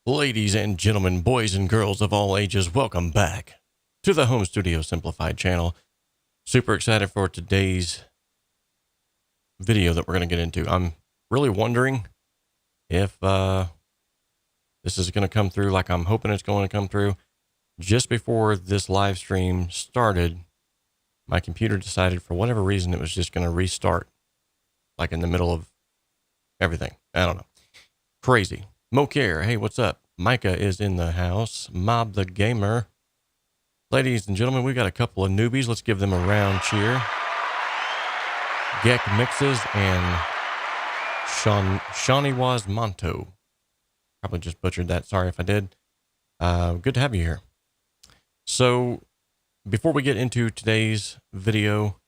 Ladies and gentlemen, boys and girls of all ages, welcome back to the Home Studio Simplified channel. Super excited for today's video that we're going to get into. I'm really wondering if this is going to come through like I'm hoping it's going to come through. Just before this live stream started, my computer decided for whatever reason it was just going to restart, like in the middle of everything. I don't know. Crazy. Mocare, hey, what's up? Micah is in the house. Mob the Gamer. Ladies and gentlemen, we got a couple of newbies. Let's give them a round cheer. Geck Mixes and Shawnee Was Monto. Probably just butchered that. Sorry if I did. Good to have you here. So, before we get into today's video,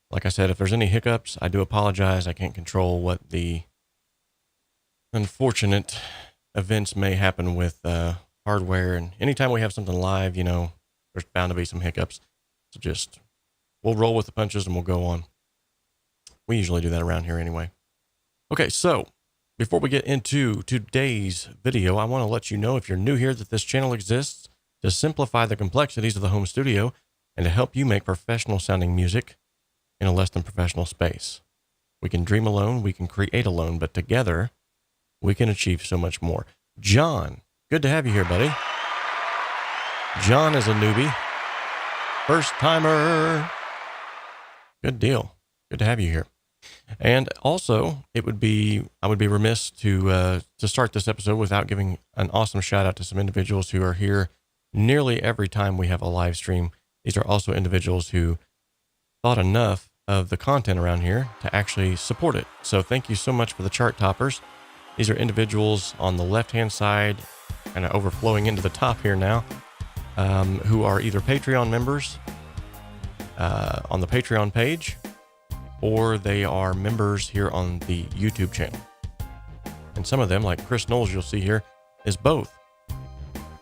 like I said, if there's any hiccups, I do apologize. I can't control what the unfortunate events may happen with hardware, and anytime we have something live, you know, there's bound to be some hiccups. So just, we'll roll with the punches and we'll go on. We usually do that around here anyway. Okay, so before we get into today's video, I want to let you know, if you're new here, that this channel exists to simplify the complexities of the home studio and to help you make professional sounding music in a less than professional space. We can dream alone, we can create alone, but together we can achieve so much more. John, good to have you here, buddy. John is a newbie. First timer. Good deal. Good to have you here. And also, I would be remiss to start this episode without giving an awesome shout out to some individuals who are here nearly every time we have a live stream. These are also individuals who thought enough of the content around here to actually support it. So thank you so much for the chart toppers. These are individuals on the left-hand side, kind of overflowing into the top here now, who are either Patreon members on the Patreon page, or they are members here on the YouTube channel. And some of them, like Chris Knowles, you'll see here, is both.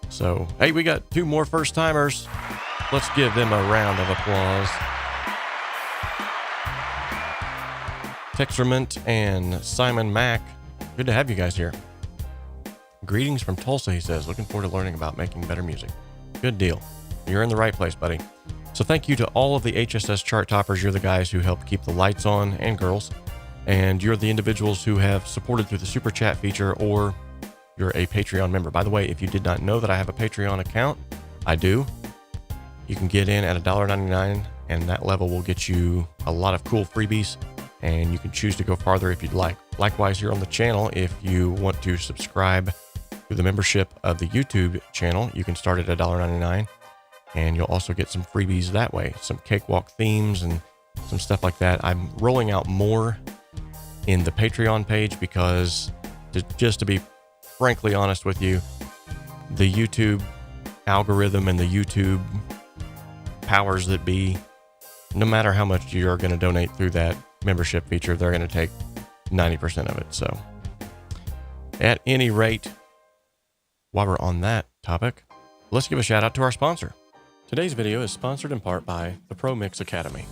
So, hey, we got two more first-timers. Let's give them a round of applause. Texerment and Simon Mack. Good to have you guys here. Greetings from Tulsa, he says. Looking forward to learning about making better music. Good deal. You're in the right place, buddy. So thank you to all of the HSS chart toppers. You're the guys who help keep the lights on, and girls. And you're the individuals who have supported through the super chat feature, or you're a Patreon member. By the way, if you did not know that I have a Patreon account, I do. You can get in at $1.99, and that level will get you a lot of cool freebies, and you can choose to go farther if you'd like. Likewise, here on the channel, if you want to subscribe to the membership of the YouTube channel, you can start at $1.99, and you'll also get some freebies that way, some Cakewalk themes and some stuff like that. I'm rolling out more in the Patreon page because, just to be frankly honest with you, the YouTube algorithm and the YouTube powers that be, no matter how much you're going to donate through that membership feature, they're going to take 90% of it. So at any rate, while we're on that topic, let's give a shout out to our sponsor. Today's video is sponsored in part by the Pro Mix Academy.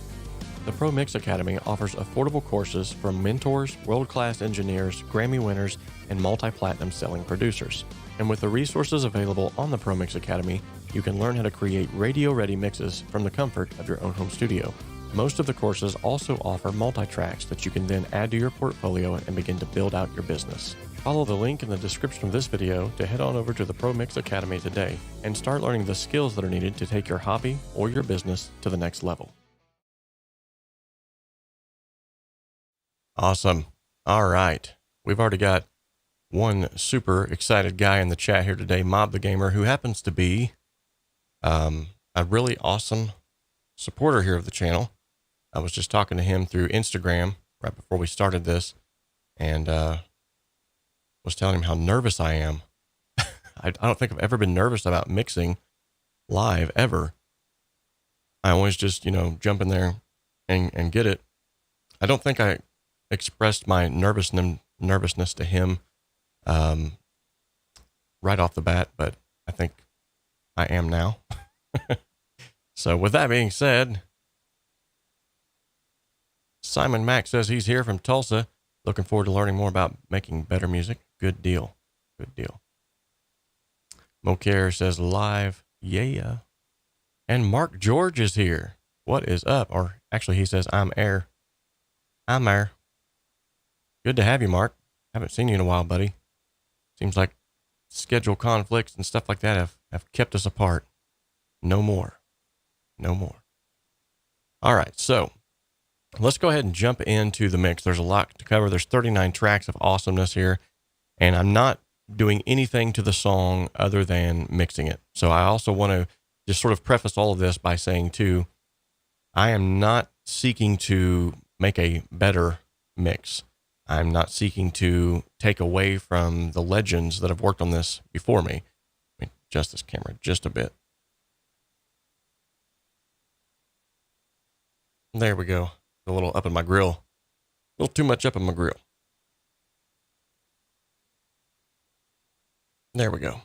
The Pro Mix Academy offers affordable courses from mentors, world-class engineers, Grammy winners, and multi-platinum selling producers. And with the resources available on the Pro Mix Academy, you can learn how to create radio-ready mixes from the comfort of your own home studio. Most of the courses also offer multi-tracks that you can then add to your portfolio and begin to build out your business. Follow the link in the description of this video to head on over to the Pro Mix Academy today and start learning the skills that are needed to take your hobby or your business to the next level. Awesome. All right. We've already got one super excited guy in the chat here today, Mob the Gamer, who happens to be a really awesome supporter here of the channel. I was just talking to him through Instagram right before we started this, and was telling him how nervous I am. I don't think I've ever been nervous about mixing live, ever. I always just, you know, jump in there and get it. I don't think I expressed my nervousness to him right off the bat, but I think I am now. So with that being said, Simon Mack says he's here from Tulsa. Looking forward to learning more about making better music. Good deal. Good deal. Mokair says live. Yeah. And Mark George is here. What is up? Or actually, he says, I'm Air. I'm Air. Good to have you, Mark. Haven't seen you in a while, buddy. Seems like schedule conflicts and stuff like that have kept us apart. No more. No more. All right, so let's go ahead and jump into the mix. There's a lot to cover. There's 39 tracks of awesomeness here, and I'm not doing anything to the song other than mixing it. So I also want to just sort of preface all of this by saying, too, I am not seeking to make a better mix. I'm not seeking to take away from the legends that have worked on this before me. Let me adjust this camera just a bit. There we go. A little up in my grill. A little too much up in my grill. There we go.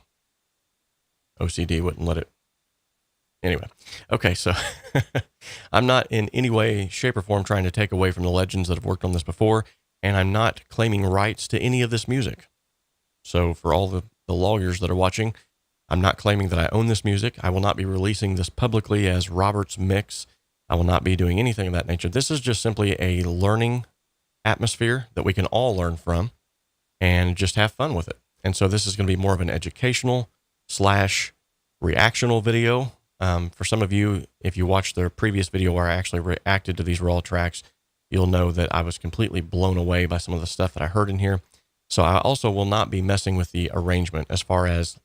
OCD wouldn't let it. Anyway, okay, so I'm not in any way, shape, or form trying to take away from the legends that have worked on this before, and I'm not claiming rights to any of this music. So for all the lawyers that are watching, I'm not claiming that I own this music. I will not be releasing this publicly as Robert's mix. I will not be doing anything of that nature. This is just simply a learning atmosphere that we can all learn from and just have fun with it. And so this is going to be more of an educational / reactional video. For some of you, if you watched the previous video where I actually reacted to these raw tracks, you'll know that I was completely blown away by some of the stuff that I heard in here. So I also will not be messing with the arrangement as far as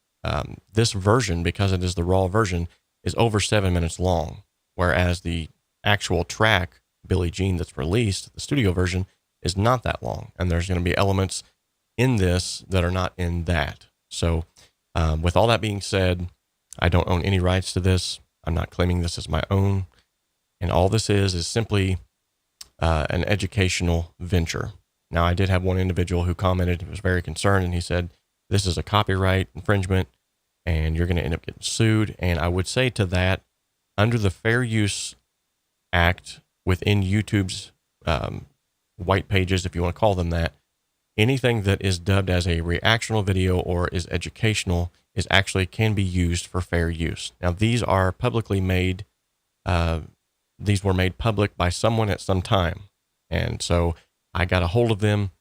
this version, because it is the raw version, is over 7 minutes long, whereas the actual track, Billie Jean, that's released, the studio version, is not that long. And there's going to be elements in this that are not in that. So with all that being said, I don't own any rights to this. I'm not claiming this as my own. And all this is simply an educational venture. Now, I did have one individual who commented and was very concerned, and he said, this is a copyright infringement, and you're going to end up getting sued. And I would say to that, under the Fair Use Act within YouTube's white pages, if you want to call them that, anything that is dubbed as a reactional video or is educational is actually can be used for fair use. Now, these are publicly made. These were made public by someone at some time. And so I got a hold of them.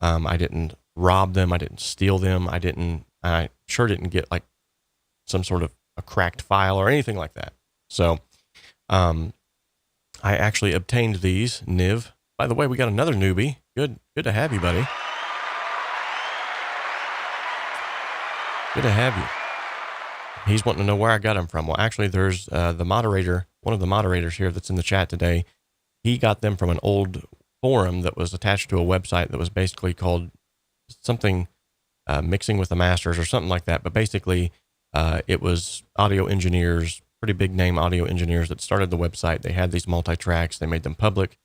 I didn't rob them. I didn't steal them. I sure didn't get like some sort of a cracked file or anything like that. So I actually obtained these. Niv. By the way, we got another newbie. Good to have you, buddy. Good to have you. He's wanting to know where I got them from. Well, actually, there's the moderator, one of the moderators here that's in the chat today. He got them from an old forum that was attached to a website that was basically called something Mixing with the Masters or something like that. But basically, it was audio engineers, pretty big name audio engineers that started the website. They had these multi-tracks. They made them public,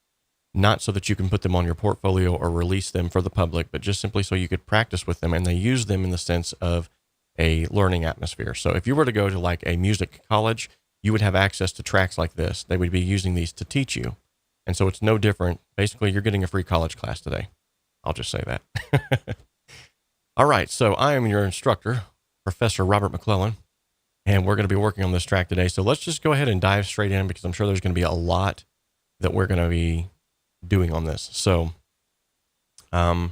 not so that you can put them on your portfolio or release them for the public, but just simply so you could practice with them. And they use them in the sense of a learning atmosphere. So if you were to go to like a music college, you would have access to tracks like this. They would be using these to teach you. And so it's no different. Basically, you're getting a free college class today. I'll just say that. All right. So I am your instructor, Professor Robert McClellan, and we're going to be working on this track today. So let's just go ahead and dive straight in, because I'm sure there's going to be a lot that we're going to be doing on this. So where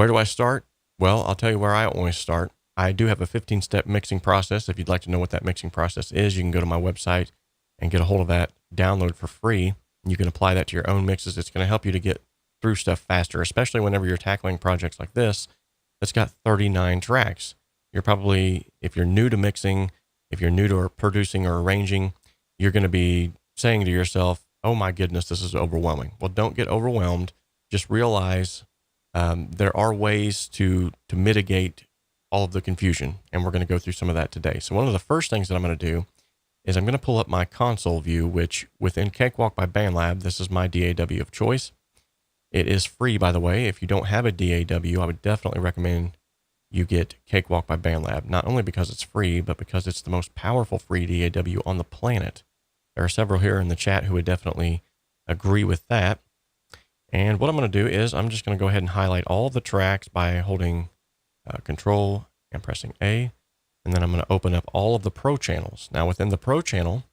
do I start? Well, I'll tell you where I always start. I do have a 15-step mixing process. If you'd like to know what that mixing process is, you can go to my website and get a hold of that download for free. You can apply that to your own mixes. It's going to help you to get through stuff faster, especially whenever you're tackling projects like this that's got 39 tracks. You're probably, if you're new to mixing, if you're new to producing or arranging, you're going to be saying to yourself, oh my goodness, this is overwhelming. Well, don't get overwhelmed. Just realize there are ways to mitigate all of the confusion, and we're going to go through some of that today. So one of the first things that I'm going to do is I'm going to pull up my console view, which within Cakewalk by BandLab, this is my DAW of choice. It is free, by the way. If you don't have a DAW, I would definitely recommend you get Cakewalk by BandLab, not only because it's free, but because it's the most powerful free DAW on the planet. There are several here in the chat who would definitely agree with that. And what I'm going to do is I'm just going to go ahead and highlight all the tracks by holding Control and pressing A. And then I'm going to open up all of the Pro channels. Now within the Pro channel,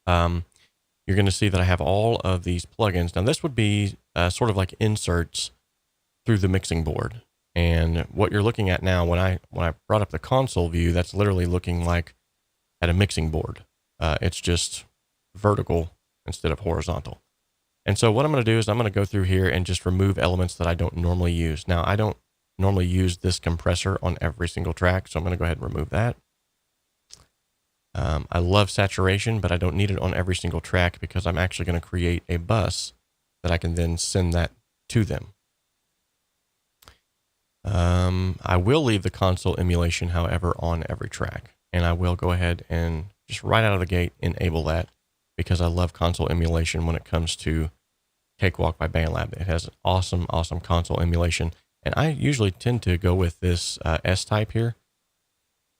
you're going to see that I have all of these plugins. Now this would be sort of like inserts through the mixing board. And what you're looking at now, when I brought up the console view, that's literally looking like at a mixing board. It's just vertical instead of horizontal. And so what I'm going to do is I'm going to go through here and just remove elements that I don't normally use. Now I don't normally use this compressor on every single track, so I'm going to go ahead and remove that. I love saturation, but I don't need it on every single track because I'm actually going to create a bus that I can then send that to them. I will leave the console emulation, however, on every track, and I will go ahead and just right out of the gate enable that because I love console emulation when it comes to Cakewalk by BandLab. It has awesome console emulation, and I usually tend to go with this S-type here.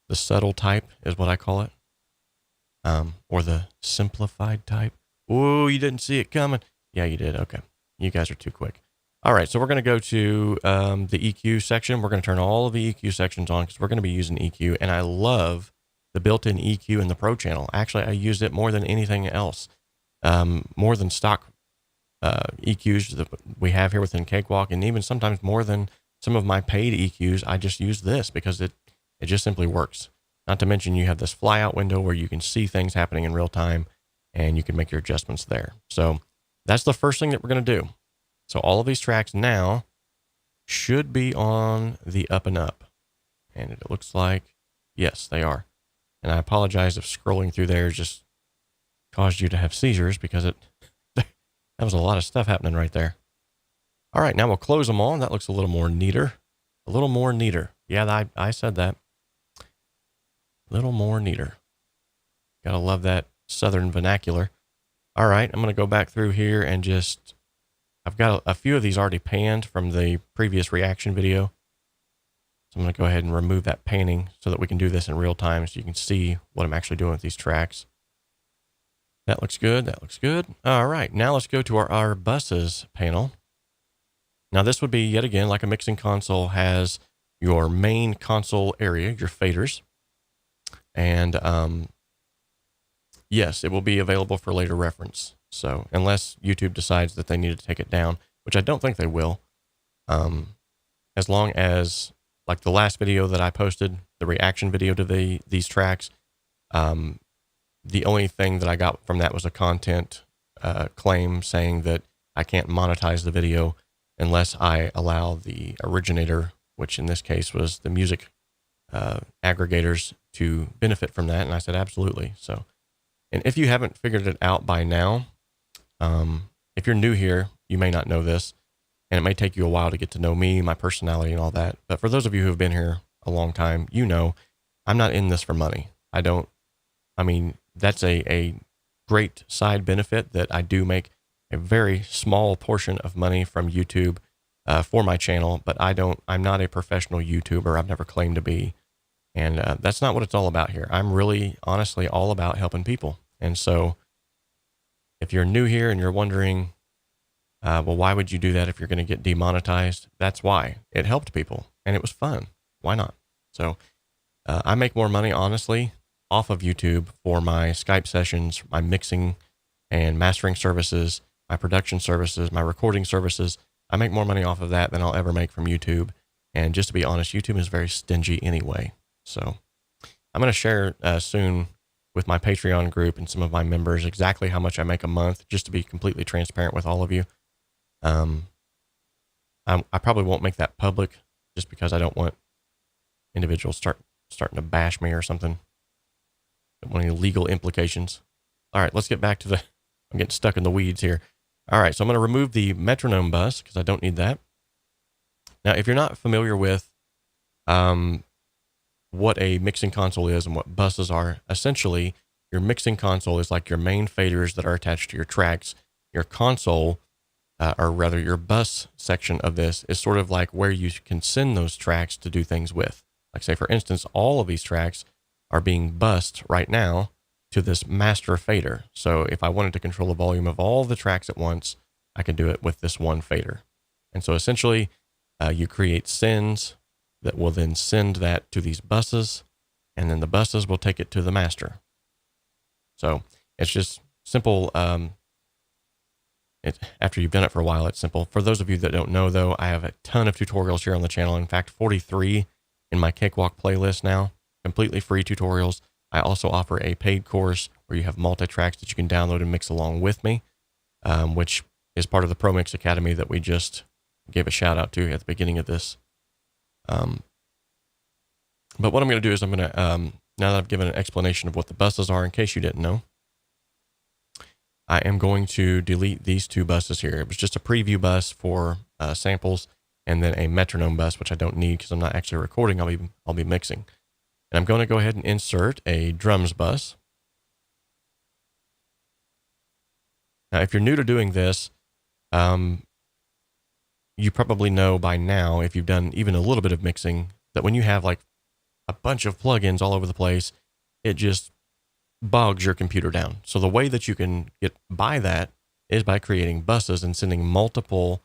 The subtle type is what I call it. Or the simplified type. Oh, you didn't see it coming. Yeah, you did. Okay. You guys are too quick. All right. So we're going to go to the EQ section. We're going to turn all of the EQ sections on because we're going to be using EQ. And I love the built-in EQ in the Pro channel. Actually, I used it more than anything else. More than stock EQs that we have here within Cakewalk, and even sometimes more than some of my paid EQs. I just use this because it just simply works. Not to mention you have this fly out window where you can see things happening in real time and you can make your adjustments there. So that's the first thing that we're going to do. So all of these tracks now should be on the up and up. And it looks like, yes, they are. And I apologize if scrolling through there just caused you to have seizures because that was a lot of stuff happening right there. All right, now we'll close them all. That looks a little more neater. A little more neater. Yeah, I said that. Little more neater. Gotta love that Southern vernacular. All right, I'm going to go back through here and just, I've got a few of these already panned from the previous reaction video. So I'm going to go ahead and remove that panning so that we can do this in real time so you can see what I'm actually doing with these tracks. That looks good. That looks good. All right, now let's go to our buses panel. Now this would be, yet again, like a mixing console, has your main console area, your faders. And yes, it will be available for later reference. So unless YouTube decides that they need to take it down, which I don't think they will, as long as, like the last video that I posted, the reaction video to these tracks, the only thing that I got from that was a content claim saying that I can't monetize the video unless I allow the originator, which in this case was the music aggregators, to benefit from that. And I said, absolutely. So, and if you haven't figured it out by now, if you're new here, you may not know this, and it may take you a while to get to know me, my personality and all that. But for those of you who have been here a long time, you know, I'm not in this for money. I mean, that's a great side benefit that I do make a very small portion of money from YouTube for my channel, but I'm not a professional YouTuber. I've never claimed to be. And that's not what it's all about here. I'm really, honestly, all about helping people. And so if you're new here and you're wondering, well, why would you do that if you're going to get demonetized? That's why. It helped people and it was fun. Why not? So I make more money, honestly, off of YouTube for my Skype sessions, my mixing and mastering services, my production services, my recording services. I make more money off of that than I'll ever make from YouTube. And just to be honest, YouTube is very stingy anyway. So I'm going to share soon with my Patreon group and some of my members exactly how much I make a month, just to be completely transparent with all of you. I probably won't make that public just because I don't want individuals starting to bash me or something. Don't want any legal implications. All right, let's get back to I'm getting stuck in the weeds here. All right, so I'm going to remove the metronome bus because I don't need that. Now, if you're not familiar with what a mixing console is and what buses are, essentially, your mixing console is like your main faders that are attached to your tracks. Your console, or rather your bus section of this, is sort of like where you can send those tracks to do things with. Like say, for instance, all of these tracks are being bussed right now to this master fader. So if I wanted to control the volume of all the tracks at once, I could do it with this one fader. And so essentially, you create sends that will then send that to these buses. and then the buses will take it to the master. So it's just simple. After you've done it for a while, it's simple. For those of you that don't know, though, I have a ton of tutorials here on the channel. In fact, 43 in my Cakewalk playlist now, completely free tutorials. I also offer a paid course where you have multi-tracks that you can download and mix along with me, which is part of the Pro Mix Academy that we just gave a shout out to at the beginning of this. But what I'm going to do is I'm going to, now that I've given an explanation of what the buses are, in case you didn't know, I am going to delete these two buses here. It was just a preview bus for samples, and then a metronome bus, which I don't need because I'm not actually recording. I'll be mixing. And I'm going to go ahead and insert a drums bus. Now, if you're new to doing this, you probably know by now, if you've done even a little bit of mixing, that when you have like a bunch of plugins all over the place, it just bogs your computer down. So the way that you can get by that is by creating buses and sending multiple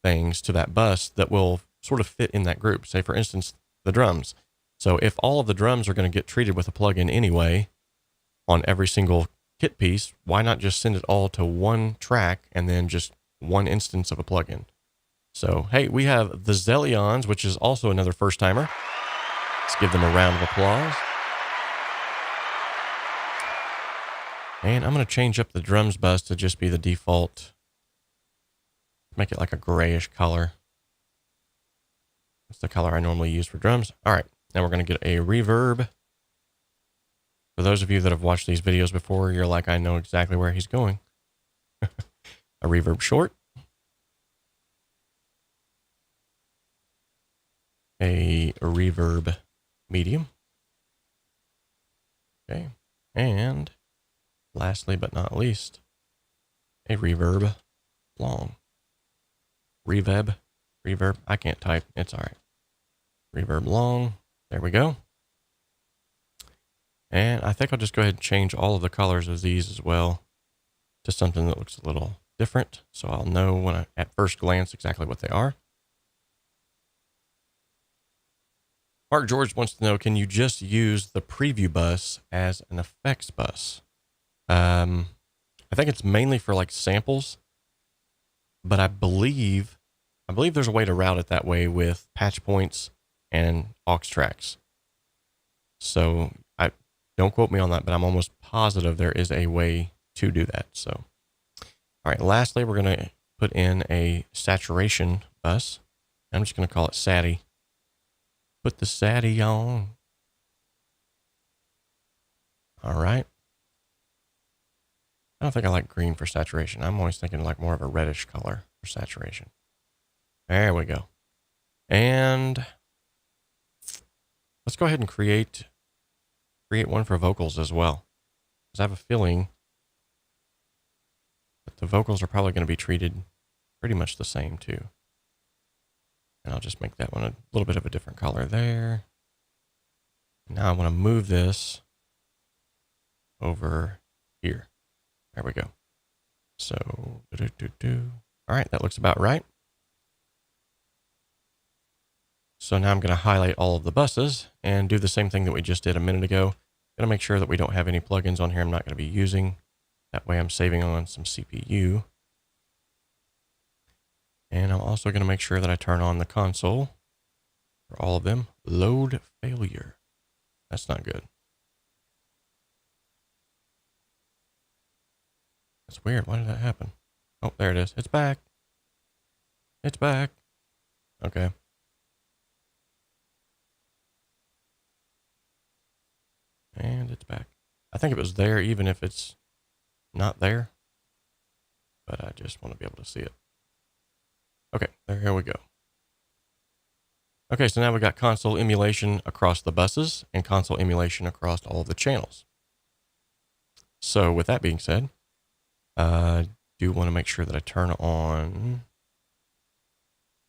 things to that bus that will sort of fit in that group. Say, for instance, the drums. So if all of the drums are going to get treated with a plugin anyway on every single kit piece, why not just send it all to one track and then just one instance of a plugin? So, hey, we have the Phillinganes, which is also another first timer. Let's give them a round of applause. And I'm going to change up the drums bus to just be the default. Make it like a grayish color. That's the color I normally use for drums. All right, now we're going to get a reverb. For those of you that have watched these videos before, you're like, I know exactly where he's going. A reverb short. A reverb medium. Okay, and lastly but not least, a reverb long. Reverb, I can't type, it's all right. Reverb long, there we go. And I think I'll just go ahead and change all of the colors of these as well to something that looks a little different, so I'll know when at first glance exactly what they are. Mark George wants to know, can you just use the preview bus as an effects bus? I think it's mainly for like samples, but I believe there's a way to route it that way with patch points and aux tracks. So don't quote me on that, but I'm almost positive there is a way to do that. So, all right, lastly, we're going to put in a saturation bus. I'm just going to call it Satty. Put the Satty on. All right. I don't think I like green for saturation. I'm always thinking like more of a reddish color for saturation. There we go. And let's go ahead and create one for vocals as well, because I have a feeling that the vocals are probably going to be treated pretty much the same too. And I'll just make that one a little bit of a different color there. Now I want to move this over here. There we go. So, all right, that looks about right. So now I'm going to highlight all of the buses and do the same thing that we just did a minute ago. Going to make sure that we don't have any plugins on here I'm not going to be using. That way I'm saving on some CPU. And I'm also going to make sure that I turn on the console for all of them. Load failure. That's not good. That's weird. Why did that happen? Oh, there it is. It's back. It's back. Okay. And it's back. I think it was there even if it's not there. But I just want to be able to see it. Okay, there we go. Okay, so now we've got console emulation across the buses and console emulation across all of the channels. So with that being said, I do want to make sure that I turn on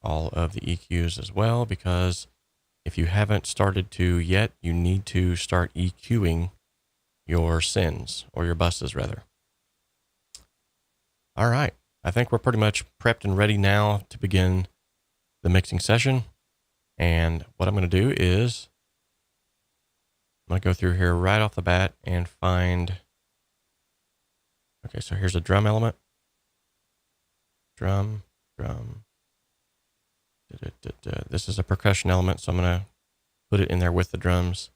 all of the EQs as well, because if you haven't started to yet, you need to start EQing your sends, or your buses rather. All right, I think we're pretty much prepped and ready now to begin the mixing session. And what I'm going to do is I'm going to go through here right off the bat and find... Okay, so here's a drum element. Drum. This is a percussion element, so I'm going to put it in there with the drums.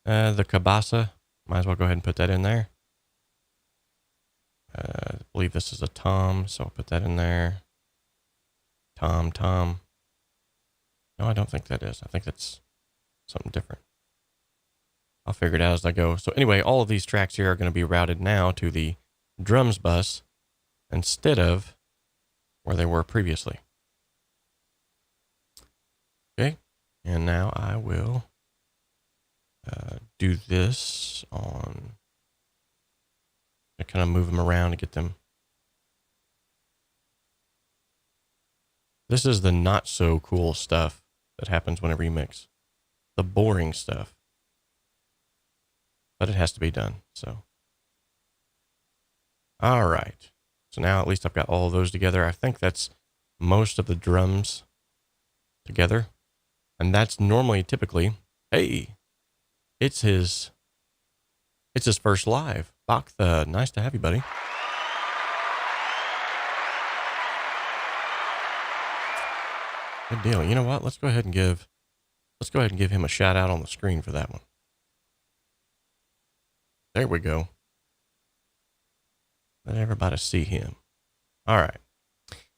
The cabasa, might as well go ahead and put that in there. I believe this is a tom, so I'll put that in there. Tom. No, I don't think that is. I think that's something different. I'll figure it out as I go. So anyway, all of these tracks here are going to be routed now to the drums bus instead of where they were previously. Okay, and now I will do this on... I kind of move them around to get them. This is the not so cool stuff that happens whenever you mix. The boring stuff. But it has to be done, so. All right. So now at least I've got all of those together. I think that's most of the drums together. And that's normally, typically, hey, it's his first live. Bach, nice to have you, buddy. Good deal. You know what? Let's go ahead and give him a shout out on the screen for that one. There we go. Let everybody see him. All right.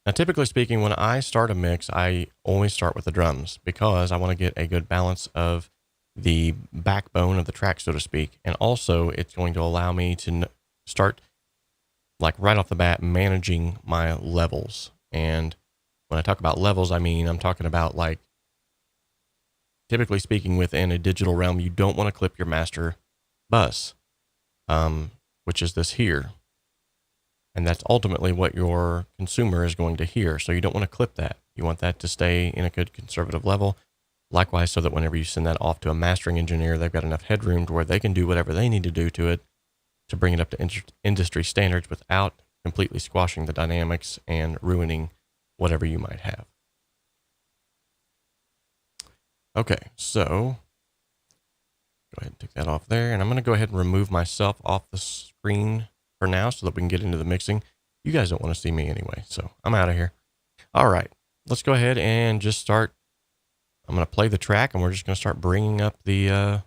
Now, typically speaking, when I start a mix, I always start with the drums because I want to get a good balance of the backbone of the track, so to speak. And also it's going to allow me to start, like right off the bat, managing my levels. And when I talk about levels, I mean, I'm talking about, like, typically speaking, within a digital realm, you don't want to clip your master bus, which is this here. And that's ultimately what your consumer is going to hear. So you don't want to clip that. You want that to stay in a good conservative level. Likewise, so that whenever you send that off to a mastering engineer, they've got enough headroom to where they can do whatever they need to do to it to bring it up to industry standards without completely squashing the dynamics and ruining whatever you might have. Okay, so go ahead and take that off there. And I'm going to go ahead and remove myself off the screen for now so that we can get into the mixing. You guys don't want to see me anyway, so I'm out of here. All right, let's go ahead and just start. I'm going to play the track, and we're just going to start bringing up the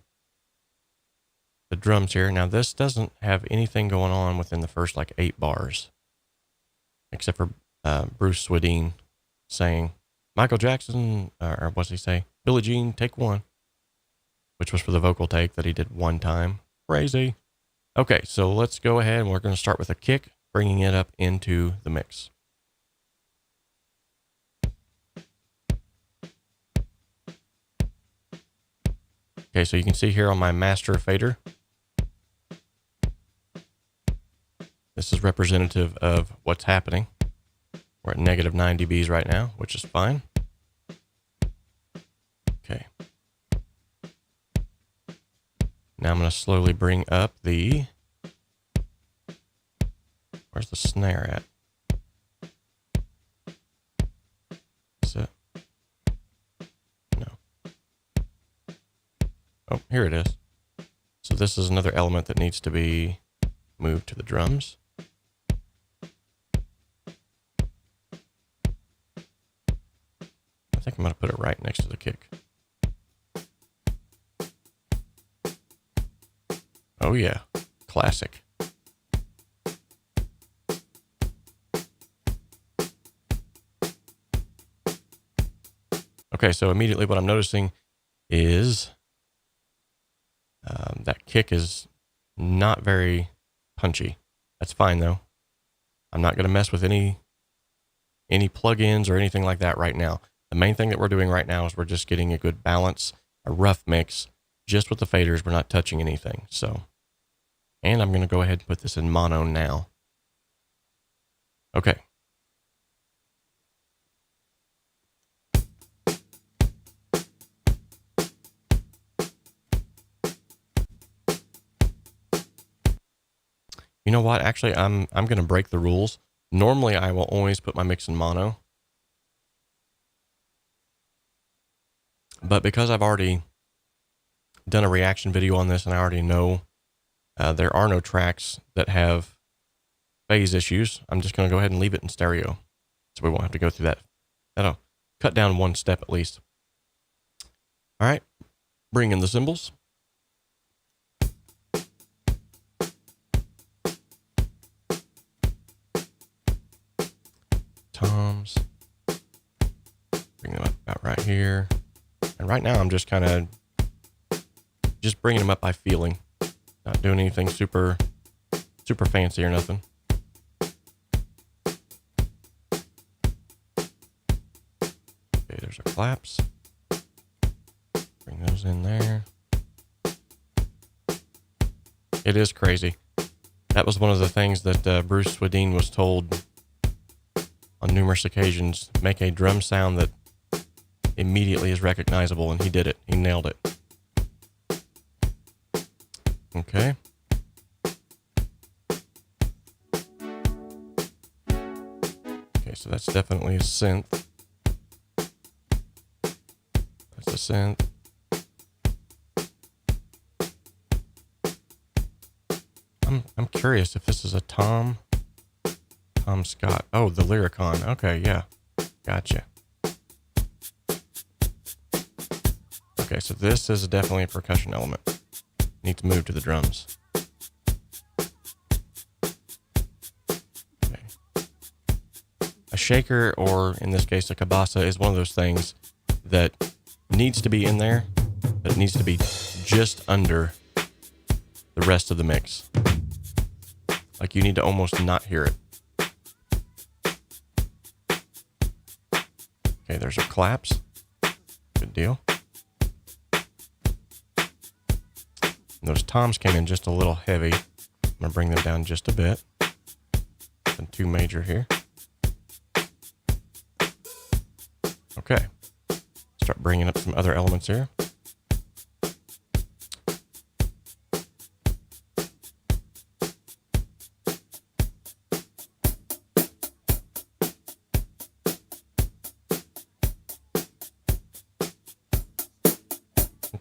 drums here. Now, this doesn't have anything going on within the first, like, 8 bars, except for Bruce Swedien saying, Michael Jackson, or what's he say? Billie Jean, take one, which was for the vocal take that he did one time. Crazy. Okay, so let's go ahead, and we're going to start with a kick, bringing it up into the mix. Okay, so you can see here on my master fader, this is representative of what's happening. We're at negative 9 dBs right now, which is fine. Okay. Now I'm going to slowly bring up the... Where's the snare at? Is it? No. Oh, here it is. So this is another element that needs to be moved to the drums. I think I'm going to put it right next to the kick. Oh yeah, classic. Okay, so immediately what I'm noticing is that kick is not very punchy. That's fine though. I'm not going to mess with any plugins or anything like that right now. The main thing that we're doing right now is we're just getting a good balance, a rough mix, just with the faders. We're not touching anything. So, and I'm going to go ahead and put this in mono now. Okay. You know what? Actually, I'm going to break the rules. Normally, I will always put my mix in mono. But because I've already done a reaction video on this, and I already know there are no tracks that have phase issues. I'm just going to go ahead and leave it in stereo, so we won't have to go through that. That'll cut down one step at least. All right, bring in the cymbals. Toms. Bring them up about right here. And right now I'm just kind of just bringing them up by feeling. Not doing anything super fancy or nothing. Okay, there's our claps. Bring those in there. It is crazy. That was one of the things that Bruce Swedien was told on numerous occasions. Make a drum sound that immediately is recognizable, and he did it. He nailed it. Okay. Okay, so that's definitely a synth. That's a synth. I'm curious if this is a Tom Scott. Oh, the Lyricon. Okay, yeah. Gotcha. Okay, so this is definitely a percussion element. Need to move to the drums. Okay. A shaker, or in this case a cabasa, is one of those things that needs to be in there, but it needs to be just under the rest of the mix. Like, you need to almost not hear it. Okay, there's our claps. Good deal. And those toms came in just a little heavy. I'm going to bring them down just a bit. Nothing too major here. Okay. Start bringing up some other elements here.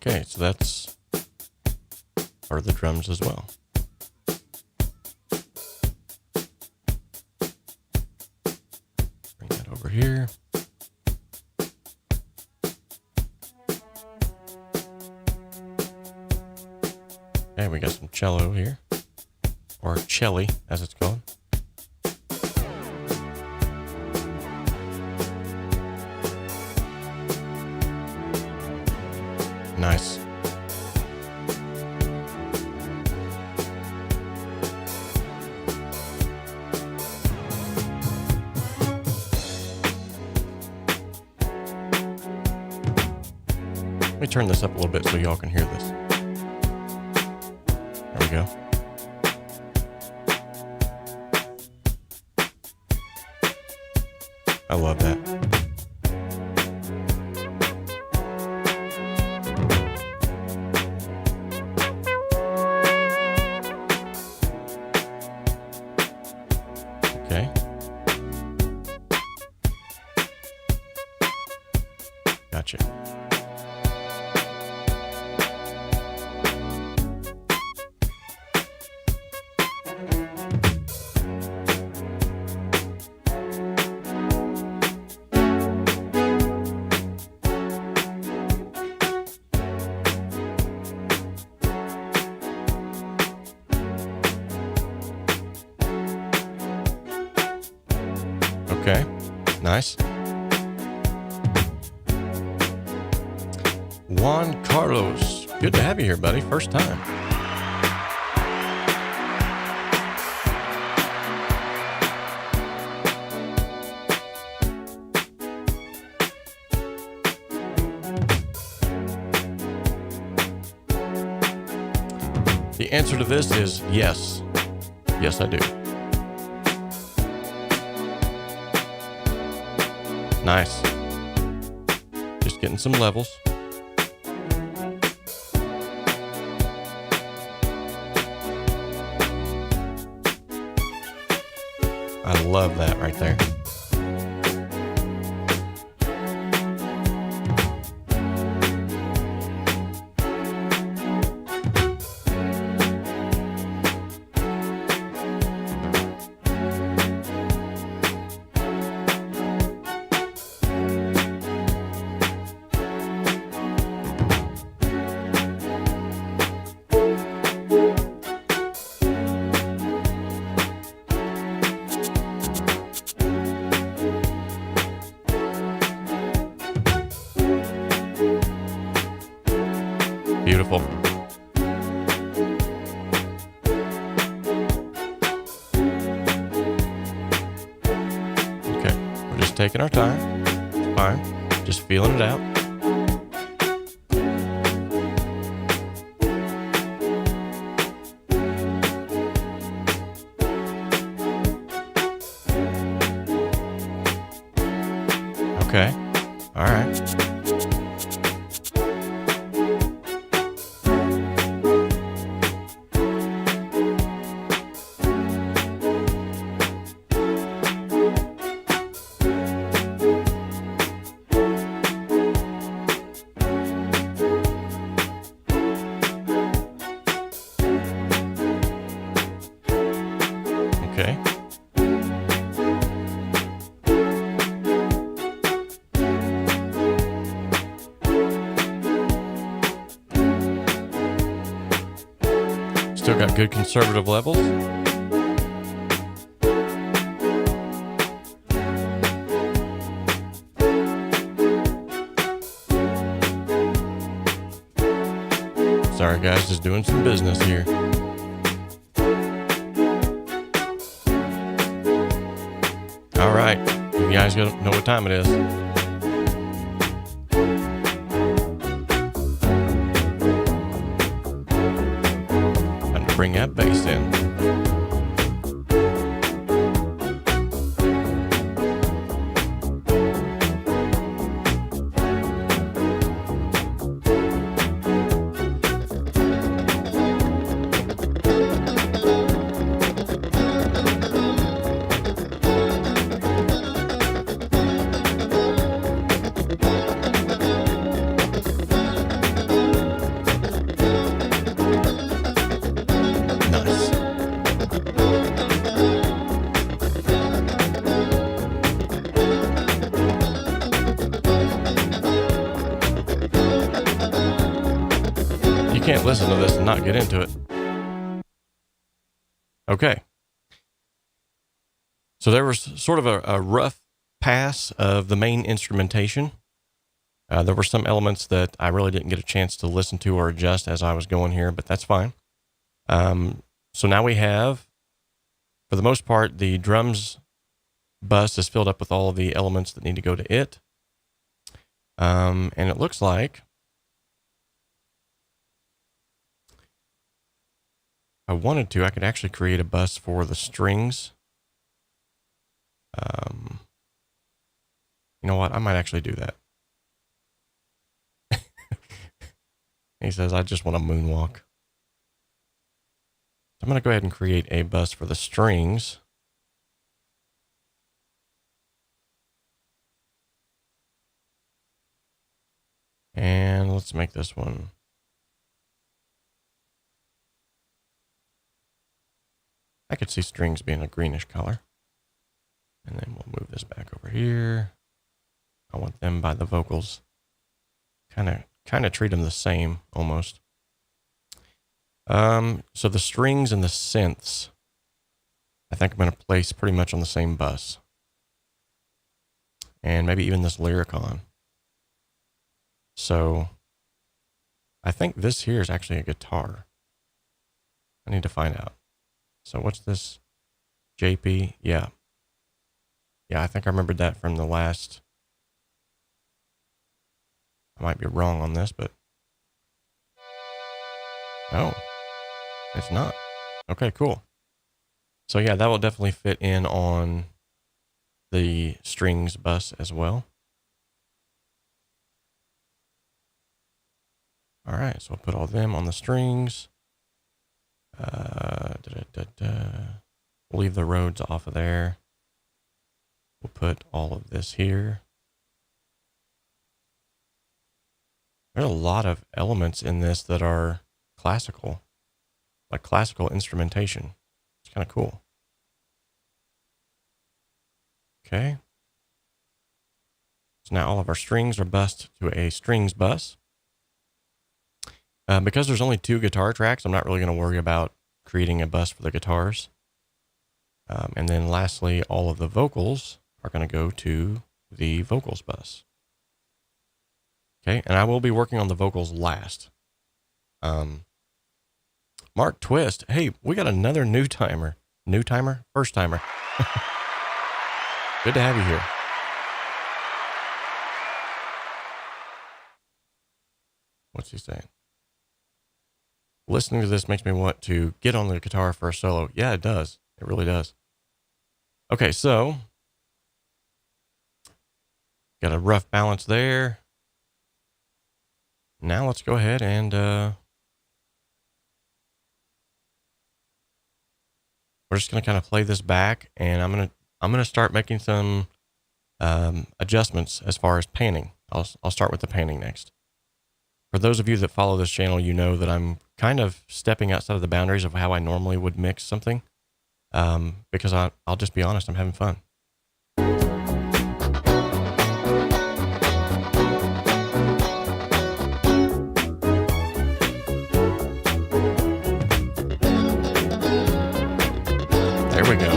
Okay, so that's part of the drums as well. Bring that over here. Okay, we got some cello here, or celli as it's called. Nice. Let me turn this up a little bit so y'all can hear this. There we go. I love that. Okay. Gotcha. Okay, nice. Juan Carlos, good to have you here, buddy. First time. The answer to this is yes. Yes, I do. Nice. Just getting some levels. I love that right there. Beautiful. Okay, we're just taking our time. It's fine. Just feeling it out. Okay. All right. Okay. Still got good conservative levels. Sorry guys, just doing some business here. All right, you guys know what time it is. Time to bring that bass in. Can't listen to this and not get into it. Okay. So there was sort of a rough pass of the main instrumentation. There were some elements that I really didn't get a chance to listen to or adjust as I was going here, but that's fine. So now we have, for the most part, the drums bus is filled up with all of the elements that need to go to it. And it looks like I wanted to, I could actually create a bus for the strings. You know what? I might actually do that. He says, I just want to moonwalk. I'm going to go ahead and create a bus for the strings. And let's make this one. I could see strings being a greenish color. And then we'll move this back over here. I want them by the vocals. Kind of treat them the same almost. So the strings and the synths, I think I'm going to place pretty much on the same bus. And maybe even this Lyricon. So I think this here is actually a guitar. I need to find out. So what's this? JP? Yeah. Yeah, I think I remembered that from the last. I might be wrong on this, but. Oh, it's not. Okay, cool. So yeah, that will definitely fit in on the strings bus as well. All right, so we'll put all of them on the strings. We'll leave the Rhodes off of there. We'll put all of this here. There's a lot of elements in this that are classical, like classical instrumentation. It's kind of cool. Okay. So now all of our strings are bused to a strings bus. Because there's only 2 guitar tracks, I'm not really going to worry about creating a bus for the guitars. And then lastly, all of the vocals are going to go to the vocals bus. Okay, and I will be working on the vocals last. Um, Mark Twist. Hey, we got another new timer. New timer? First timer. Good to have you here. What's he saying? Listening to this makes me want to get on the guitar for a solo. Yeah, it does. It really does. Okay, so got a rough balance there. Now let's go ahead and we're just gonna kind of play this back, and I'm gonna start making some adjustments as far as panning. I'll start with the panning next. For those of you that follow this channel, you know that I'm kind of stepping outside of the boundaries of how I normally would mix something, because I'll just be honest, I'm having fun. There we go.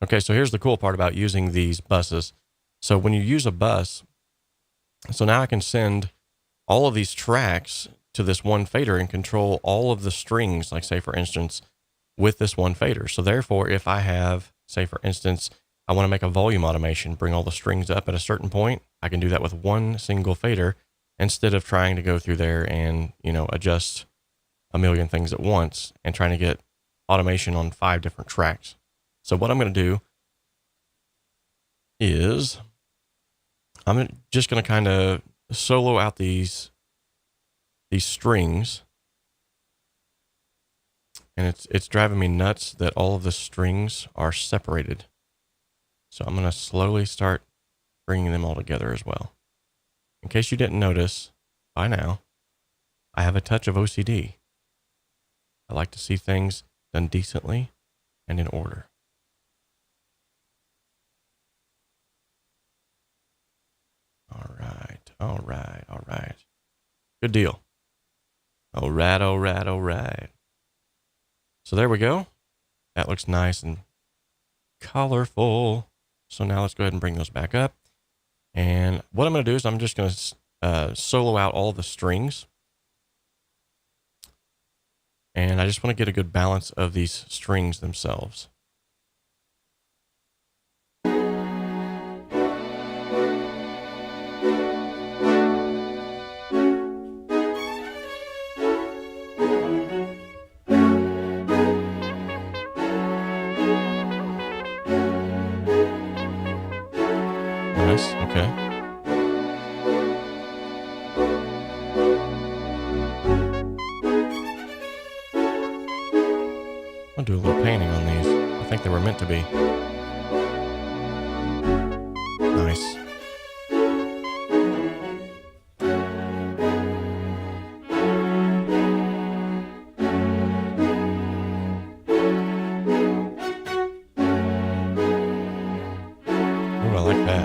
Okay, so here's the cool part about using these buses. So when you use a bus, so now I can send all of these tracks to this one fader and control all of the strings, like say for instance, with this one fader. So therefore, if I have, say for instance, I want to make a volume automation, bring all the strings up at a certain point, I can do that with one single fader instead of trying to go through there and, adjust a million things at once and trying to get automation on 5 different tracks. So what I'm going to do is I'm just going to kind of solo out these strings, and it's driving me nuts that all of the strings are separated. So I'm going to slowly start bringing them all together as well. In case you didn't notice by now, I have a touch of OCD. I like to see things done decently and in order. All right. Good deal. All right. So there we go. That looks nice and colorful. So now let's go ahead and bring those back up. And what I'm going to do is I'm just going to solo out all the strings. And I just want to get a good balance of these strings themselves. Okay. I'll do a little painting on these. I think they were meant to be. Nice. Oh, I like that.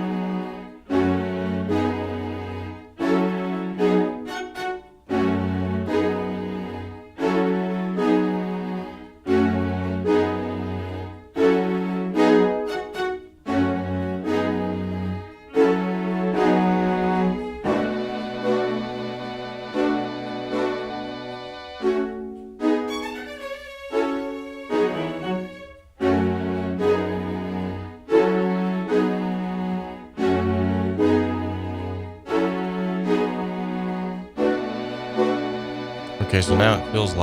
Okay, so now it feels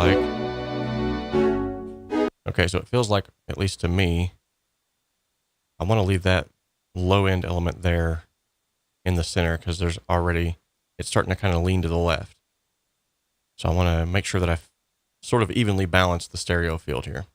like, at least to me, I want to leave that low end element there in the center because it's starting to kind of lean to the left. So I want to make sure that I sort of evenly balance the stereo field here.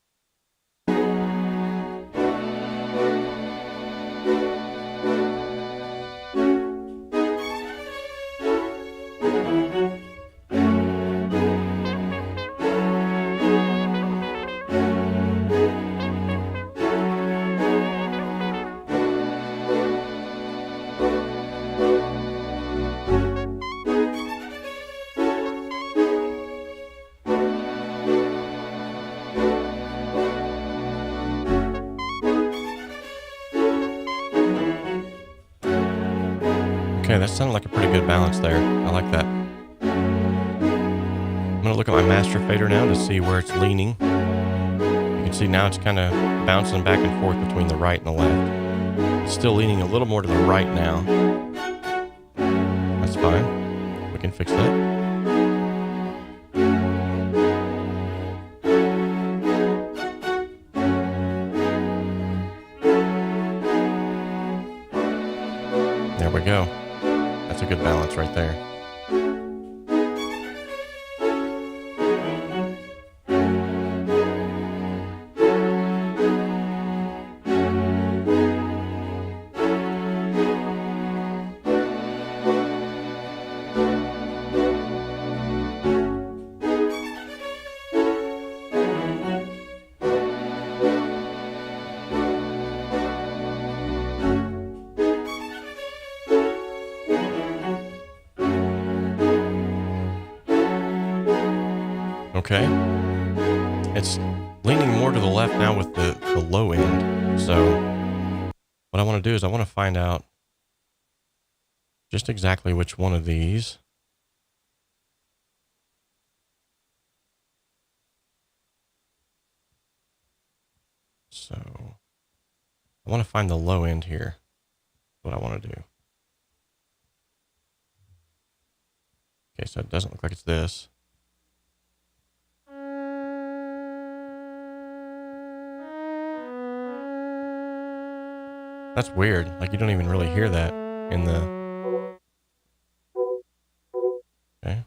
Okay, that sounded like a pretty good balance there. I like that. I'm going to look at my master fader now to see where it's leaning. You can see now it's kind of bouncing back and forth between the right and the left. It's still leaning a little more to the right now. That's fine. We can fix that. There we go. That's a good balance right there. Okay. It's leaning more to the left now with the low end. So what I want to do is I want to find out just exactly which one of these. So I want to find the low end here. That's what I want to do. Okay, so it doesn't look like it's this. That's weird. Like, you don't even really hear that in the... Okay.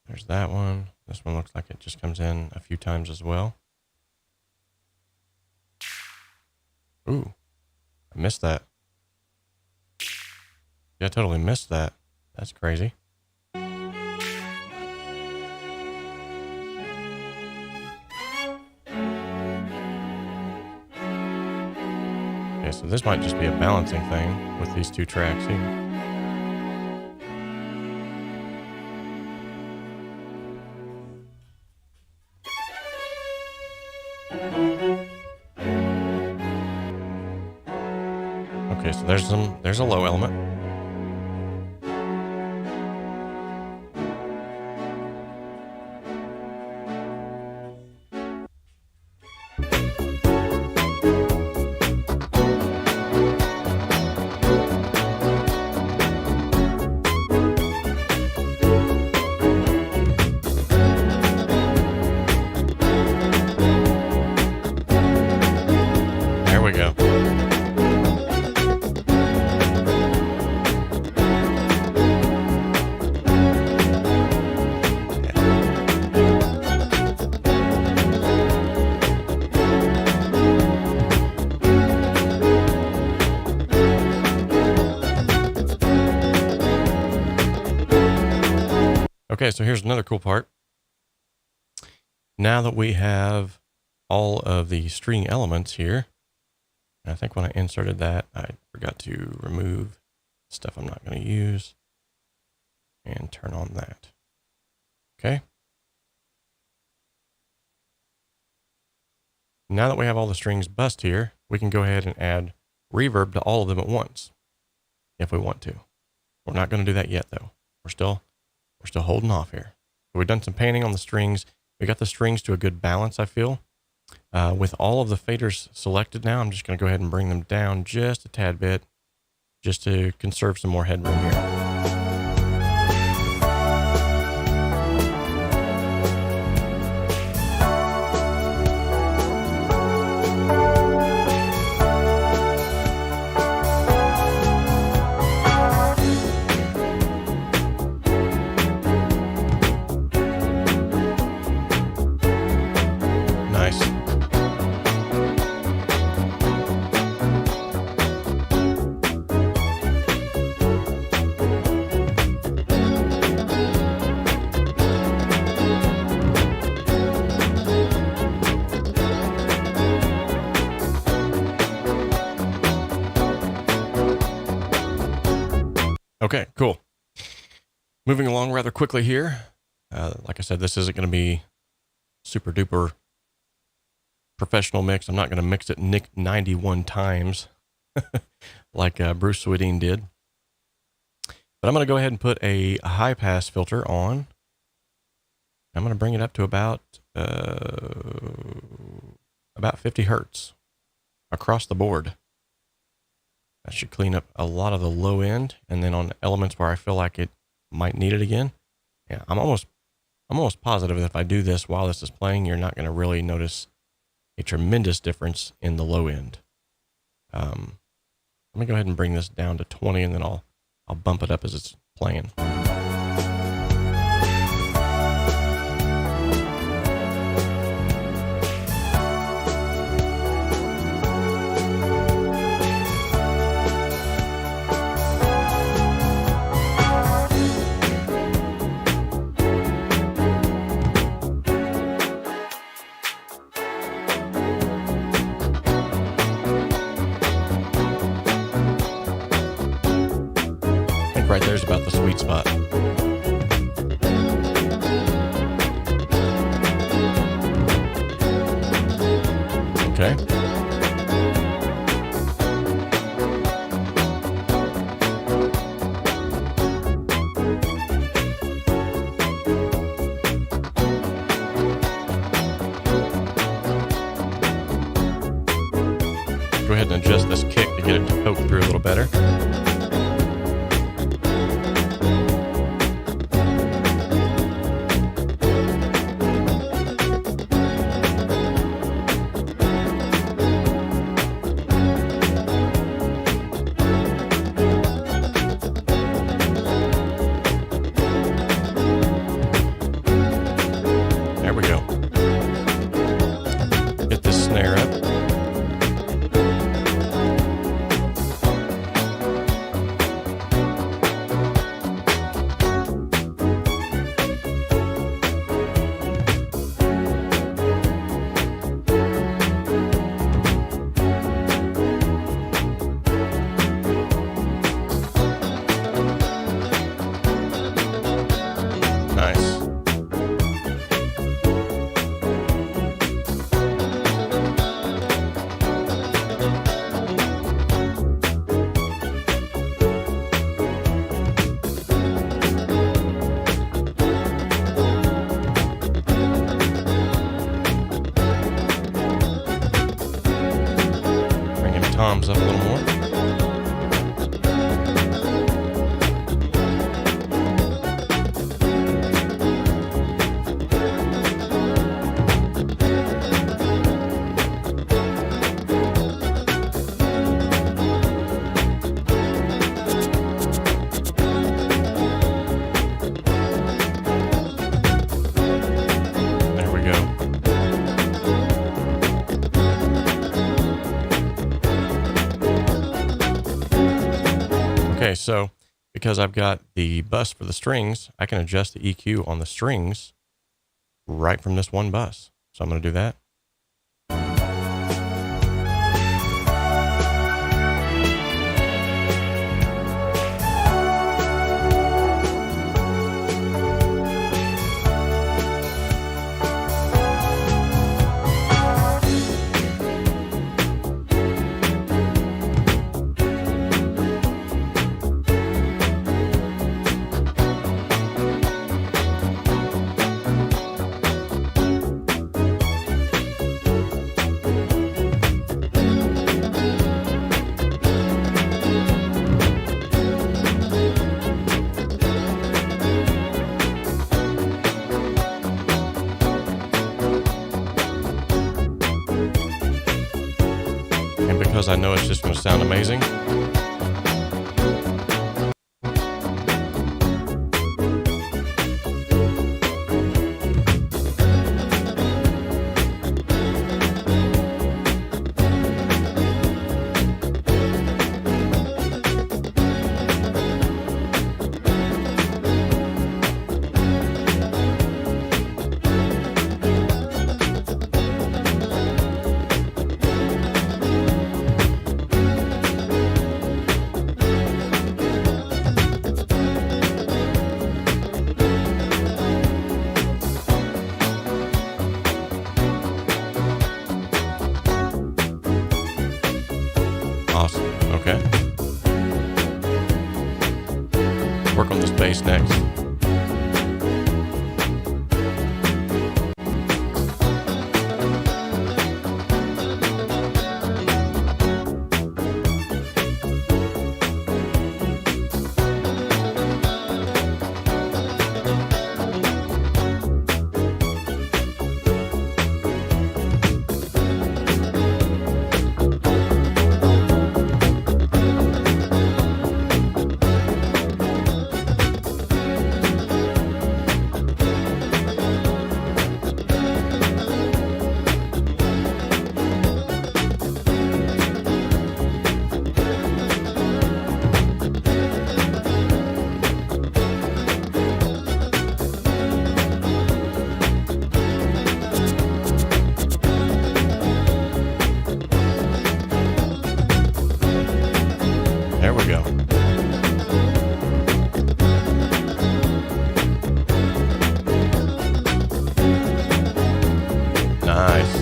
There's that one. This one looks like it just comes in a few times as well. Ooh. I missed that. Yeah, I totally missed that. That's crazy. Okay, so this might just be a balancing thing with these two tracks here. Okay, so there's a low element. There we go. Okay, so here's another cool part. Now that we have all of the string elements here, and I think when I inserted that, I forgot to remove stuff I'm not going to use and turn on that. Okay. Now that we have all the strings bussed here, we can go ahead and add reverb to all of them at once if we want to. We're not going to do that yet, though. We're still holding off here. We've done some painting on the strings. We got the strings to a good balance, I feel. With all of the faders selected now, I'm just going to go ahead and bring them down just a tad bit, just to conserve some more headroom here. Okay, cool. Moving along rather quickly here. Like I said, this isn't going to be super duper professional mix. I'm not going to mix it 91 times like Bruce Swedien did. But I'm going to go ahead and put a high pass filter on. I'm going to bring it up to about 50 hertz across the board. That should clean up a lot of the low end, and then on elements where I feel like it might need it again. Yeah, I'm almost positive that if I do this while this is playing, you're not going to really notice a tremendous difference in the low end. Let me go ahead and bring this down to 20, and then I'll bump it up as it's playing. Right there's about the sweet spot. Okay. Go ahead and adjust this kick to get it to poke through a little better. Toms up a little more. There we go. Okay, so because I've got the bus for the strings, I can adjust the EQ on the strings right from this one bus. So I'm going to do that. Because I know it's just going to sound amazing. Okay. Work on this bass next. There we go. Nice.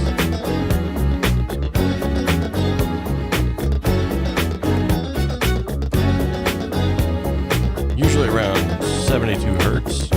Usually around 72 hertz.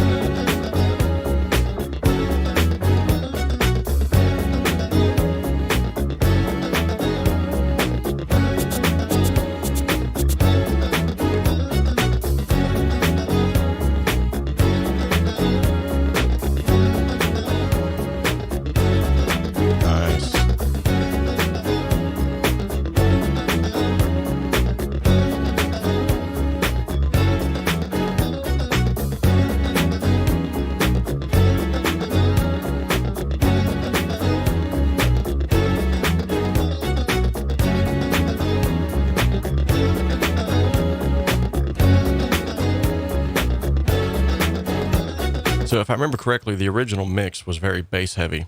So if I remember correctly, the original mix was very bass heavy.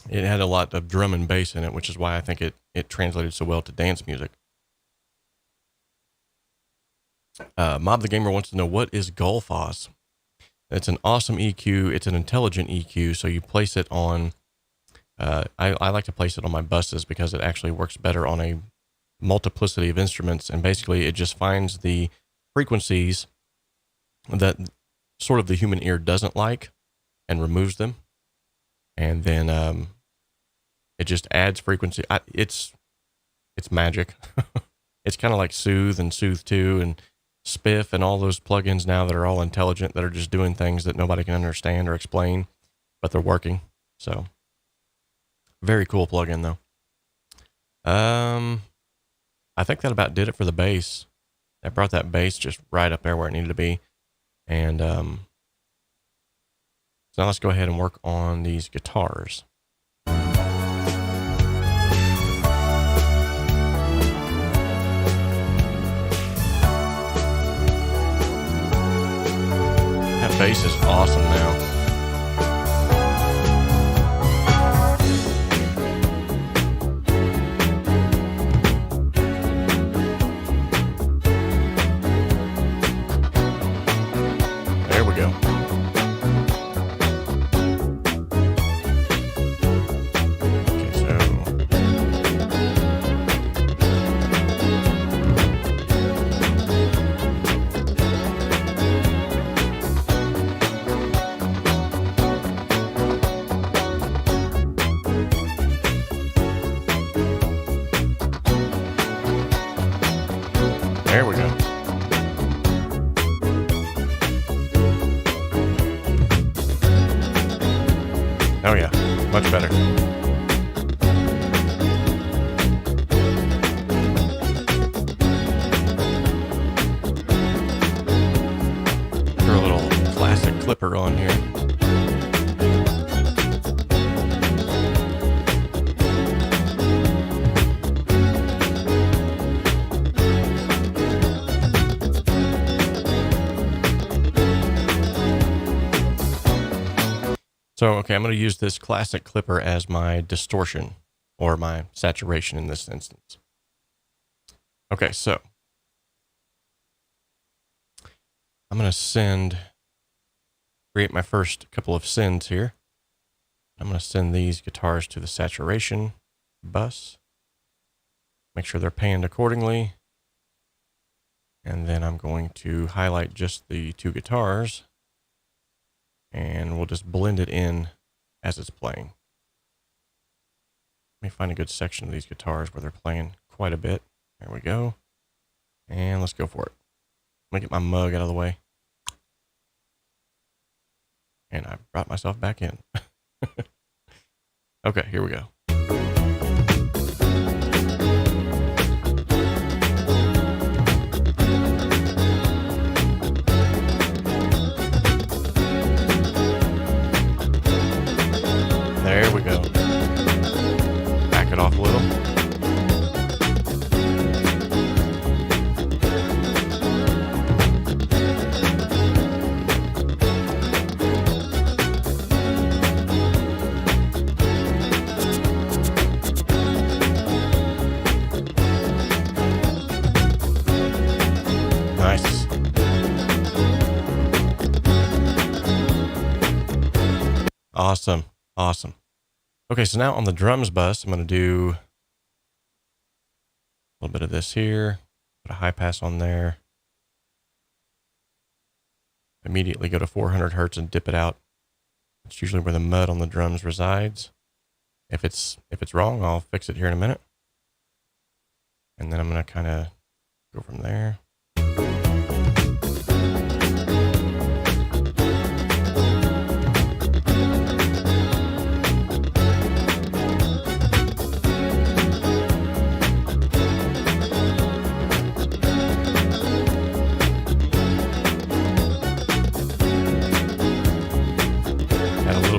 It had a lot of drum and bass in it, which is why I think it translated so well to dance music. Mob the Gamer wants to know, what is Gullfoss? It's an awesome EQ. It's an intelligent EQ. So you place it on, I like to place it on my buses because it actually works better on a multiplicity of instruments. And basically it just finds the frequencies that sort of the human ear doesn't like and removes them. And then it just adds frequency. It's magic. It's kind of like Soothe and Soothe 2 and Spiff and all those plugins now that are all intelligent, that are just doing things that nobody can understand or explain, but they're working. So very cool plugin though. I think that about did it for the bass. I brought that bass just right up there where it needed to be. And so now let's go ahead and work on these guitars. That bass is awesome now. There we go. Okay, so there we go. Oh yeah, much better. Throw a little classic clipper on here. So, okay, I'm going to use this classic clipper as my distortion, or my saturation in this instance. Okay, so I'm going to create my first couple of sends here. I'm going to send these guitars to the saturation bus. Make sure they're panned accordingly. And then I'm going to highlight just the two guitars, and we'll just blend it in as it's playing. Let me find a good section of these guitars where they're playing quite a bit. There we go. And let's go for it. Let me get my mug out of the way. And I brought myself back in. Okay, here we go. There we go. Back it off a little. Nice. Awesome. Awesome. Okay, so now on the drums bus, I'm going to do a little bit of this here. Put a high pass on there. Immediately go to 400 hertz and dip it out. It's usually where the mud on the drums resides. If it's wrong, I'll fix it here in a minute. And then I'm going to kind of go from there.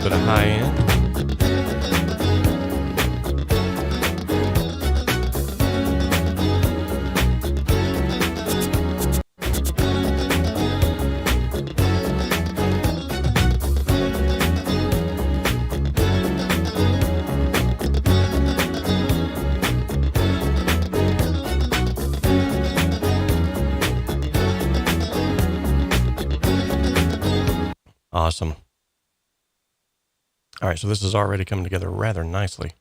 Bit of high end. Awesome. All right, so this is already coming together rather nicely.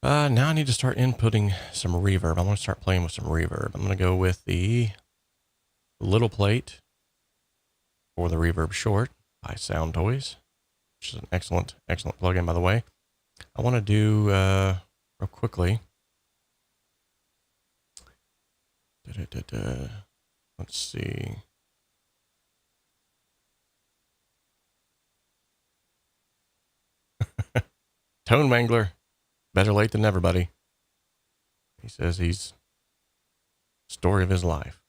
Now I need to start inputting some reverb. I want to start playing with some reverb. I'm going to go with the little plate for the Reverb Short by Sound Toys, which is an excellent plugin, by the way. I want to do real quickly. Let's see. Tone Mangler, better late than never, buddy. He says he's story of his life.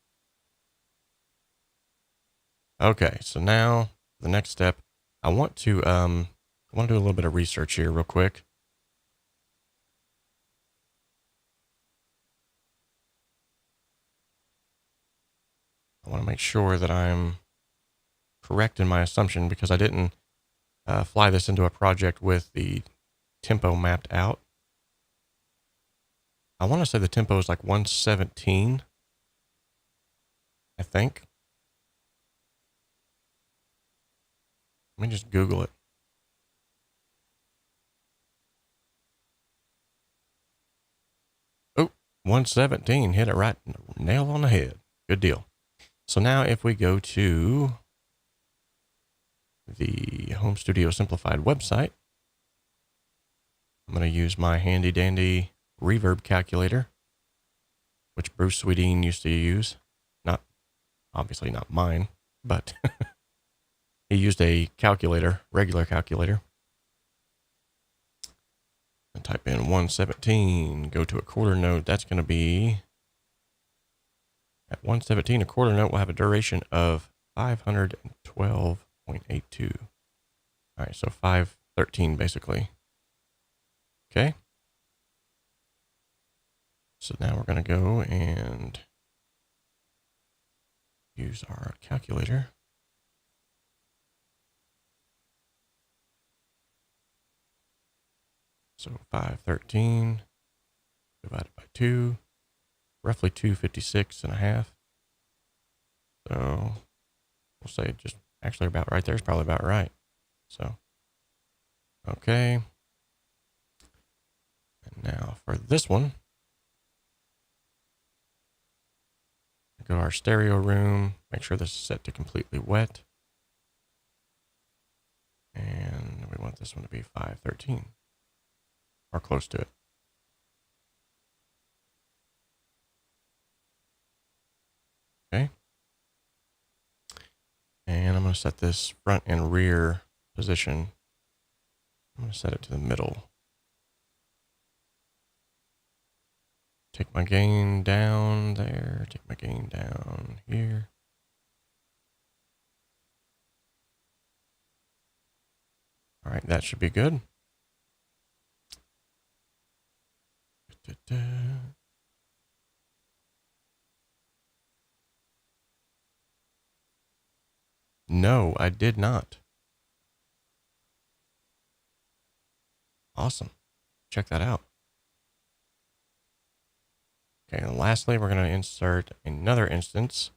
Okay, so now the next step, I want to do a little bit of research here real quick. I want to make sure that I'm correct in my assumption, because I didn't fly this into a project with the tempo mapped out. I want to say the tempo is like 117, I think. Let me just Google it. Oh, 117, hit it right, nail on the head. Good deal. So now if we go to the Home Studio Simplified website, I'm going to use my handy dandy reverb calculator, which Bruce Swedeen used to use. Obviously not mine, but he used a calculator, regular calculator. And type in 117, go to a quarter note. That's going to be, at 117, a quarter note will have a duration of 512.82. All right, so 513 basically. Okay. So now we're going to go and use our calculator. So 513 divided by 2, roughly 256 and a half. So we'll say just actually about right there is probably about right. So, okay. And now for this one, Go to our stereo room. Make sure this is set to completely wet. And we want this one to be 513 or close to it. Okay. And I'm going to set this front and rear position. I'm going to set it to the middle. Take my gain down there. Take my gain down here. All right, that should be good. No, I did not. Awesome. Check that out. Okay, and lastly, we're going to insert another instance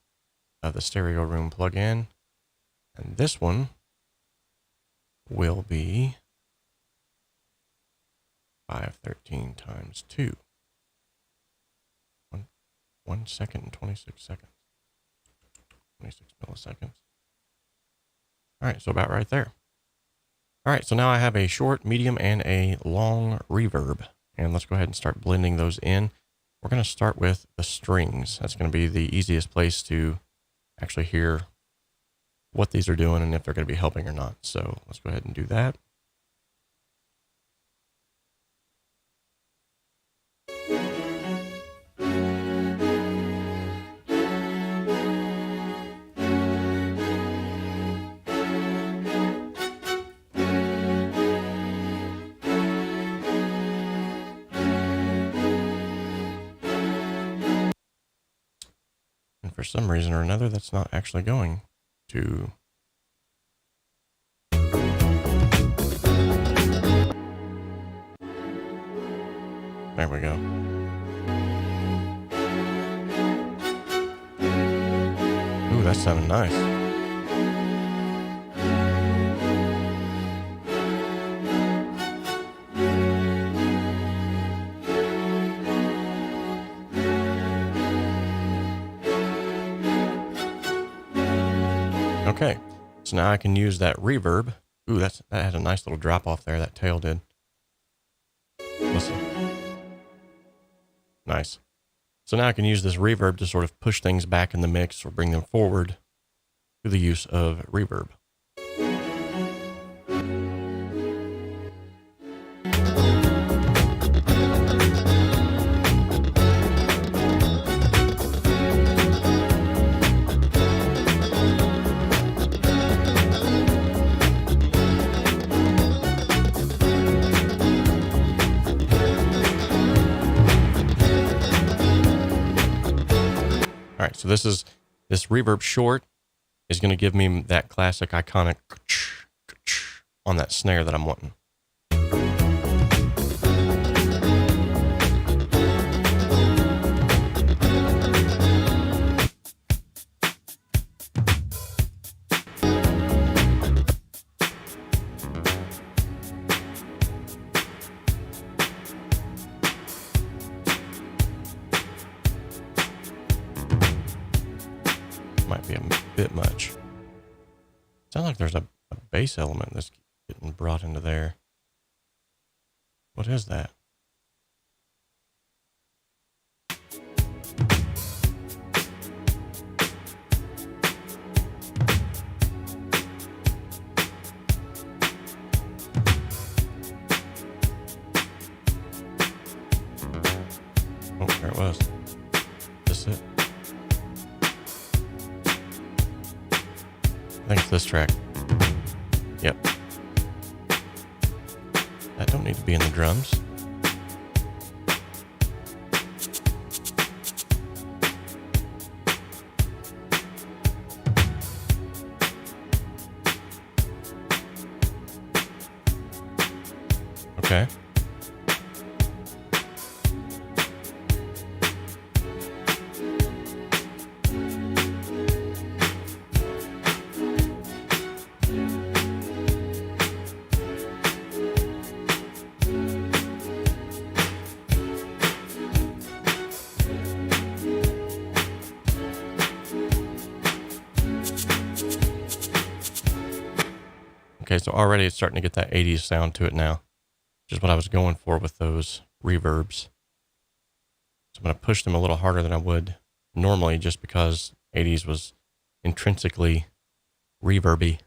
of the stereo room plugin. And this one will be 513 times 2. 1 second and 26 seconds. 26 milliseconds. All right, so about right there. All right, so now I have a short, medium, and a long reverb. And let's go ahead and start blending those in. We're going to start with the strings. That's going to be the easiest place to actually hear what these are doing and if they're going to be helping or not. So let's go ahead and do that. And for some reason or another, that's not actually going to. There we go. Ooh, that sounded nice. Okay, so now I can use that reverb. Ooh, that had a nice little drop off there, that tail did. Listen. Nice. So now I can use this reverb to sort of push things back in the mix or bring them forward through the use of reverb. All right, so this reverb short is going to give me that classic iconic on that snare that I'm wanting. Might be a bit much. Sounds like there's a bass element that's getting brought into there. What is that? Oh, there it was. This it. I think it's this track. Yep. That don't need to be in the drums. Okay. Okay, so already it's starting to get that 80s sound to it now, which is what I was going for with those reverbs. So I'm going to push them a little harder than I would normally, just because 80s was intrinsically reverby.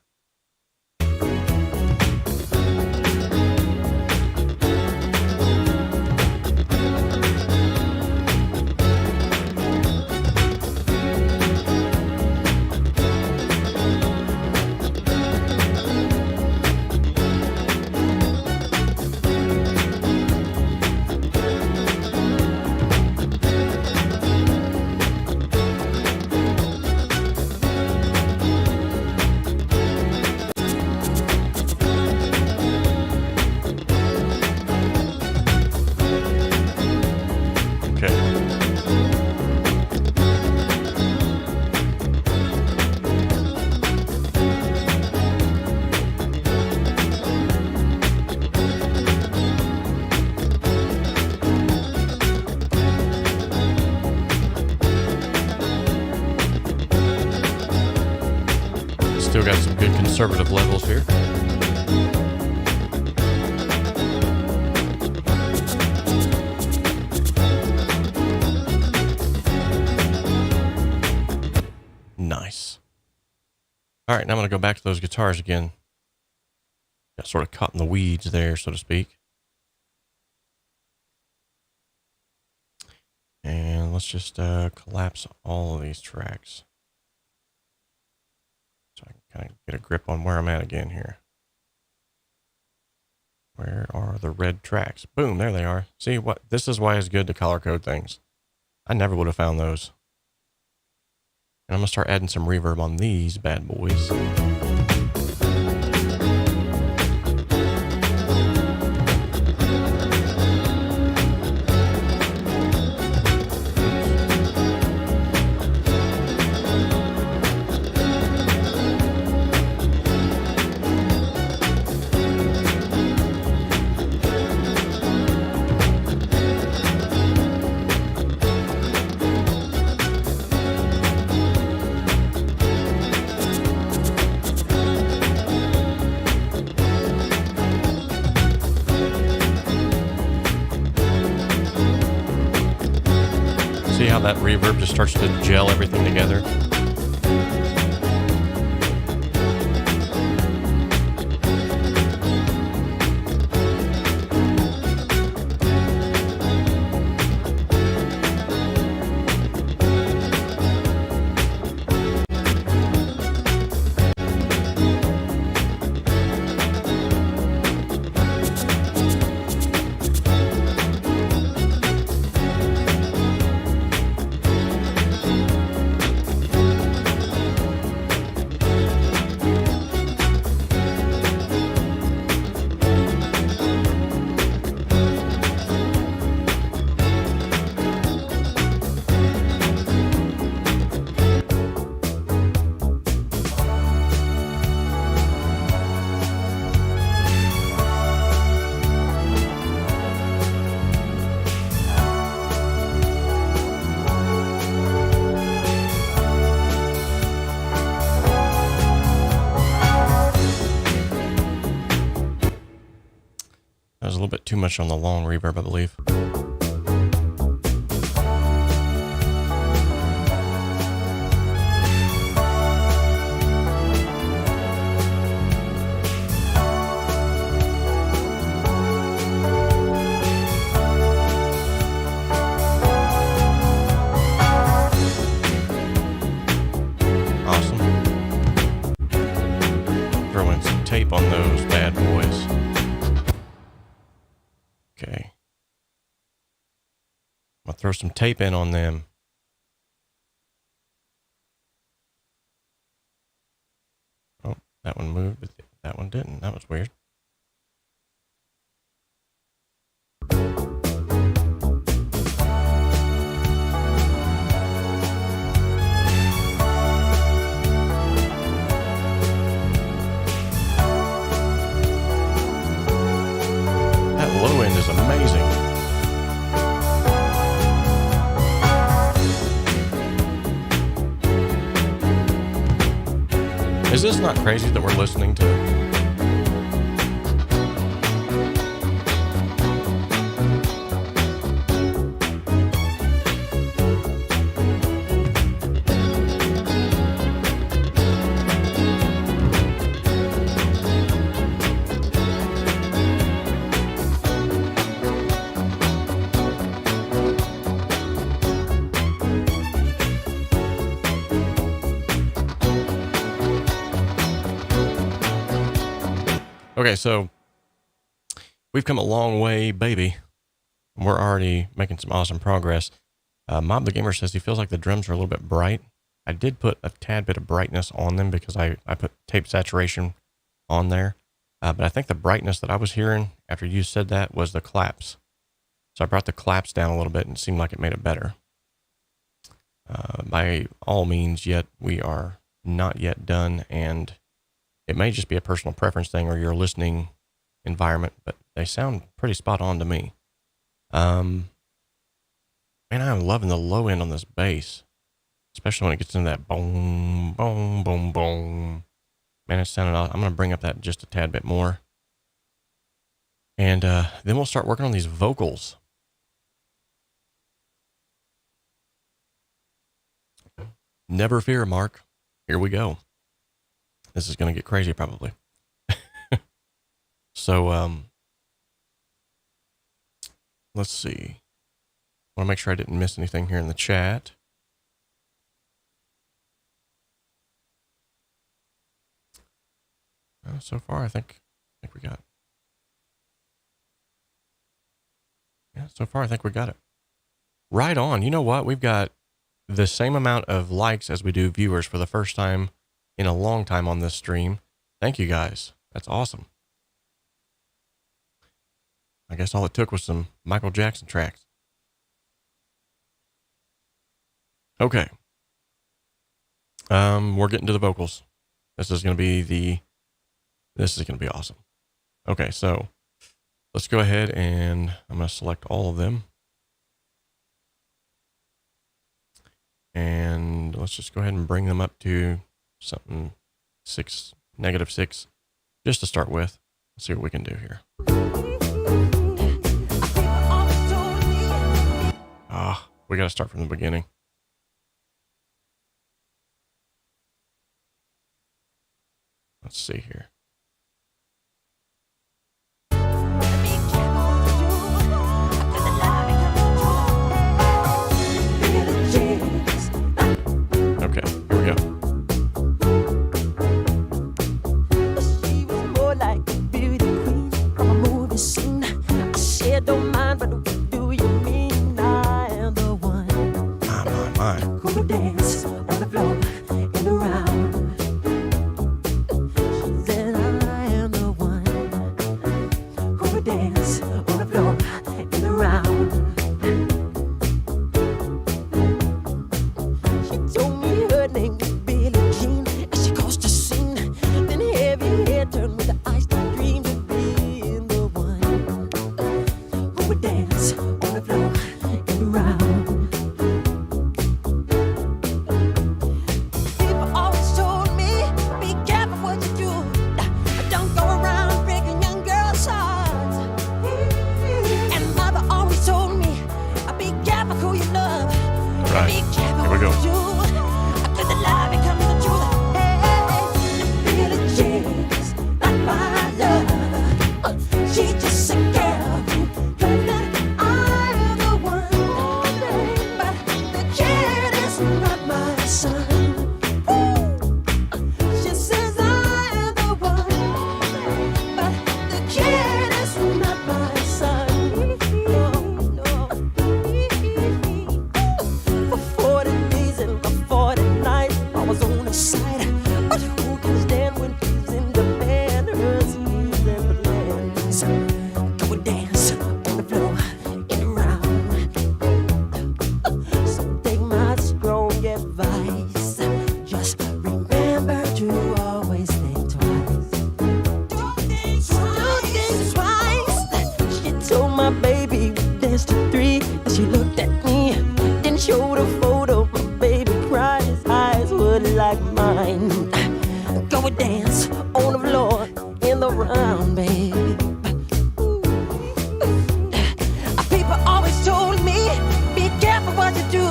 Still got some good conservative levels here. Nice. All right, now I'm going to go back to those guitars again. Got sort of caught in the weeds there, so to speak. And let's just collapse all of these tracks, so I can kind of get a grip on where I'm at again here. Where are the red tracks? Boom, there they are. See, what? This is why it's good to color code things. I never would have found those. And I'm going to start adding some reverb on these bad boys. See how that reverb just starts to gel everything together? That was a little bit too much on the long reverb, I believe. Awesome. Throw in some tape on those bad boys. Okay. I'll throw some tape in on them. Oh, that one moved, but that one didn't. That was weird. That low end is amazing. Is this not crazy that we're listening to Okay, so we've come a long way, baby. We're already making some awesome progress. Mob the Gamer says he feels like the drums are a little bit bright. I did put a tad bit of brightness on them because I put tape saturation on there. But I think the brightness that I was hearing after you said that was the claps. So I brought the claps down a little bit and it seemed like it made it better. By all means, yet we are not yet done, and it may just be a personal preference thing or your listening environment, but they sound pretty spot on to me. Man, I'm loving the low end on this bass, especially when it gets into that boom, boom, boom, boom. Man, it's sounding awesome. I'm going to bring up that just a tad bit more. And then we'll start working on these vocals. Never fear, Mark. Here we go. This is going to get crazy probably. So, let's see. I want to make sure I didn't miss anything here in the chat. So far, I think we got. Yeah, so far I think we got it. Right on. You know what? We've got the same amount of likes as we do viewers for the first time in a long time on this stream. Thank you guys. That's awesome. I guess all it took was some Michael Jackson tracks. Okay. We're getting to the vocals. This is going to be awesome. Okay, so let's go ahead and I'm going to select all of them. And let's just go ahead and bring them up to something -6, just to start with. Let's see what we can do here. We got to start from the beginning. Let's see here. Okay, here we go. She was more like a beauty queen from a movie scene. I said, don't mind, but what do you mean? I am the one who would dance on the floor and around. She said, I am the one who would dance on the floor and around. She told me her name was Billie Jean as she caused a scene. Then heavy hair turned with the eyes that dreamed of being the one who would dance on the floor and around. People always told me, be careful what you do. Don't go around breaking young girls' hearts. And mother always told me, be careful who you love. Right. Be careful Here we go. what you do. Could the lie become the truth? Billie Jean's not my love. She's just a girl who claims that I am the one. But the kid is not my son. She says I am the one. But the kid is not my son. No. For 40 days and for 40 nights, I was on his side. But who can stand when he's in demand? Her schemes and plans. Go and dance on the floor and around. So take my strong advice. Just remember to always think twice. Don't think twice. She told my baby we danced to 3. And she looked at me, then showed a photo. My baby cried, his eyes were like mine. Go and dance on the floor in the round, babe. People always told me, be careful what you do.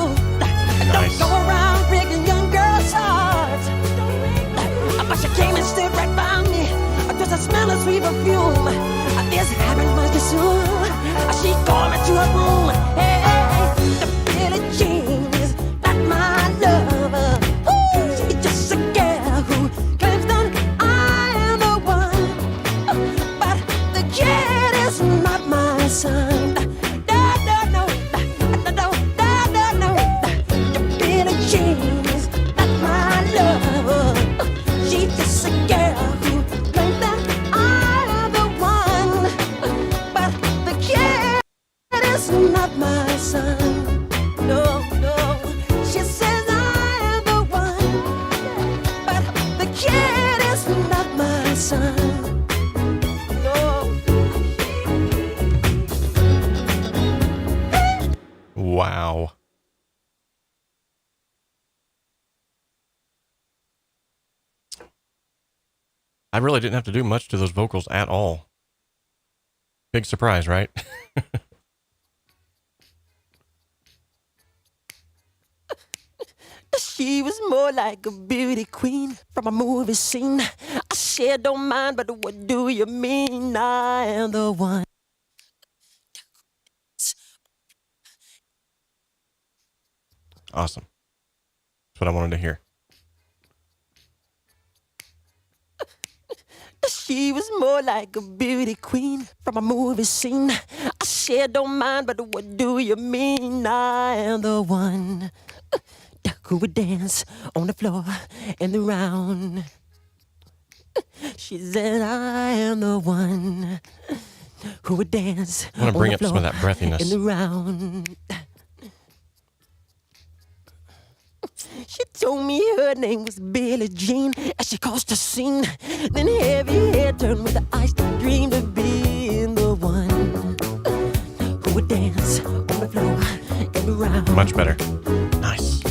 Nice. Don't go around breaking young girls' hearts. But she came and stood right by me. Just a smell of sweet perfume. This happened much too soon. She called me to her room. Hey, the Billie Jean is not my lover. She's just a girl who claims that I am the one son. No. Wow. I really didn't have to do much to those vocals at all. Big surprise, right? She was more like a beauty queen from a movie scene. I said, don't mind, but what do you mean? I am the one. Awesome. That's what I wanted to hear. She was more like a beauty queen from a movie scene. I said, don't mind, but what do you mean? I am the one who would dance on the floor and around. She said, I am the one who would dance I want to bring on the up some of that breathiness. and around. She told me her name was Billie Jean as she caused a scene. Then heavy hair turned with the eyes that dreamed of being the one who would dance on the floor and around. Much better. Nice.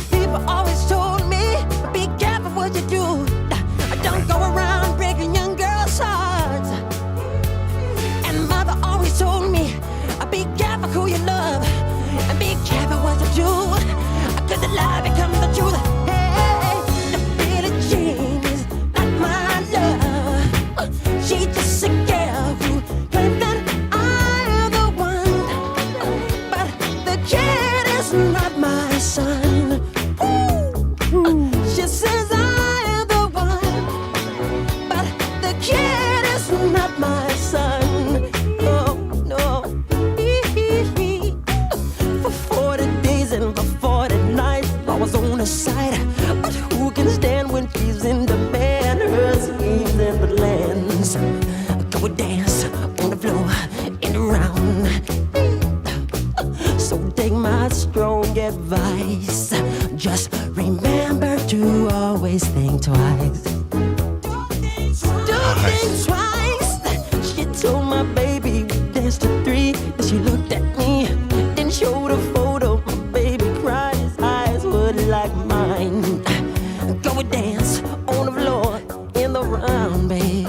People always told me, be careful what you do. Don't go around breaking young girls' hearts. And mother always told me, be careful who you love. And be careful what you do, 'cause the lie becomes the truth. Hey, the Billie Jean is not my love. She's just a girl who claims that I am the one. But the kid is not my son. She says I am the one. But the kid is not my son. Oh, no. For 40 days and for 40 nights, I was on her side. But who can stand when she's in demand? Her schemes and the lands. Go and dance on the floor and around. So take my strong advice. Just remember to always think twice. Don't think twice. She told my baby we danced to 3. Then she looked at me, then showed a photo. My baby cried, his eyes were like mine. Go and dance on the floor in the round, babe.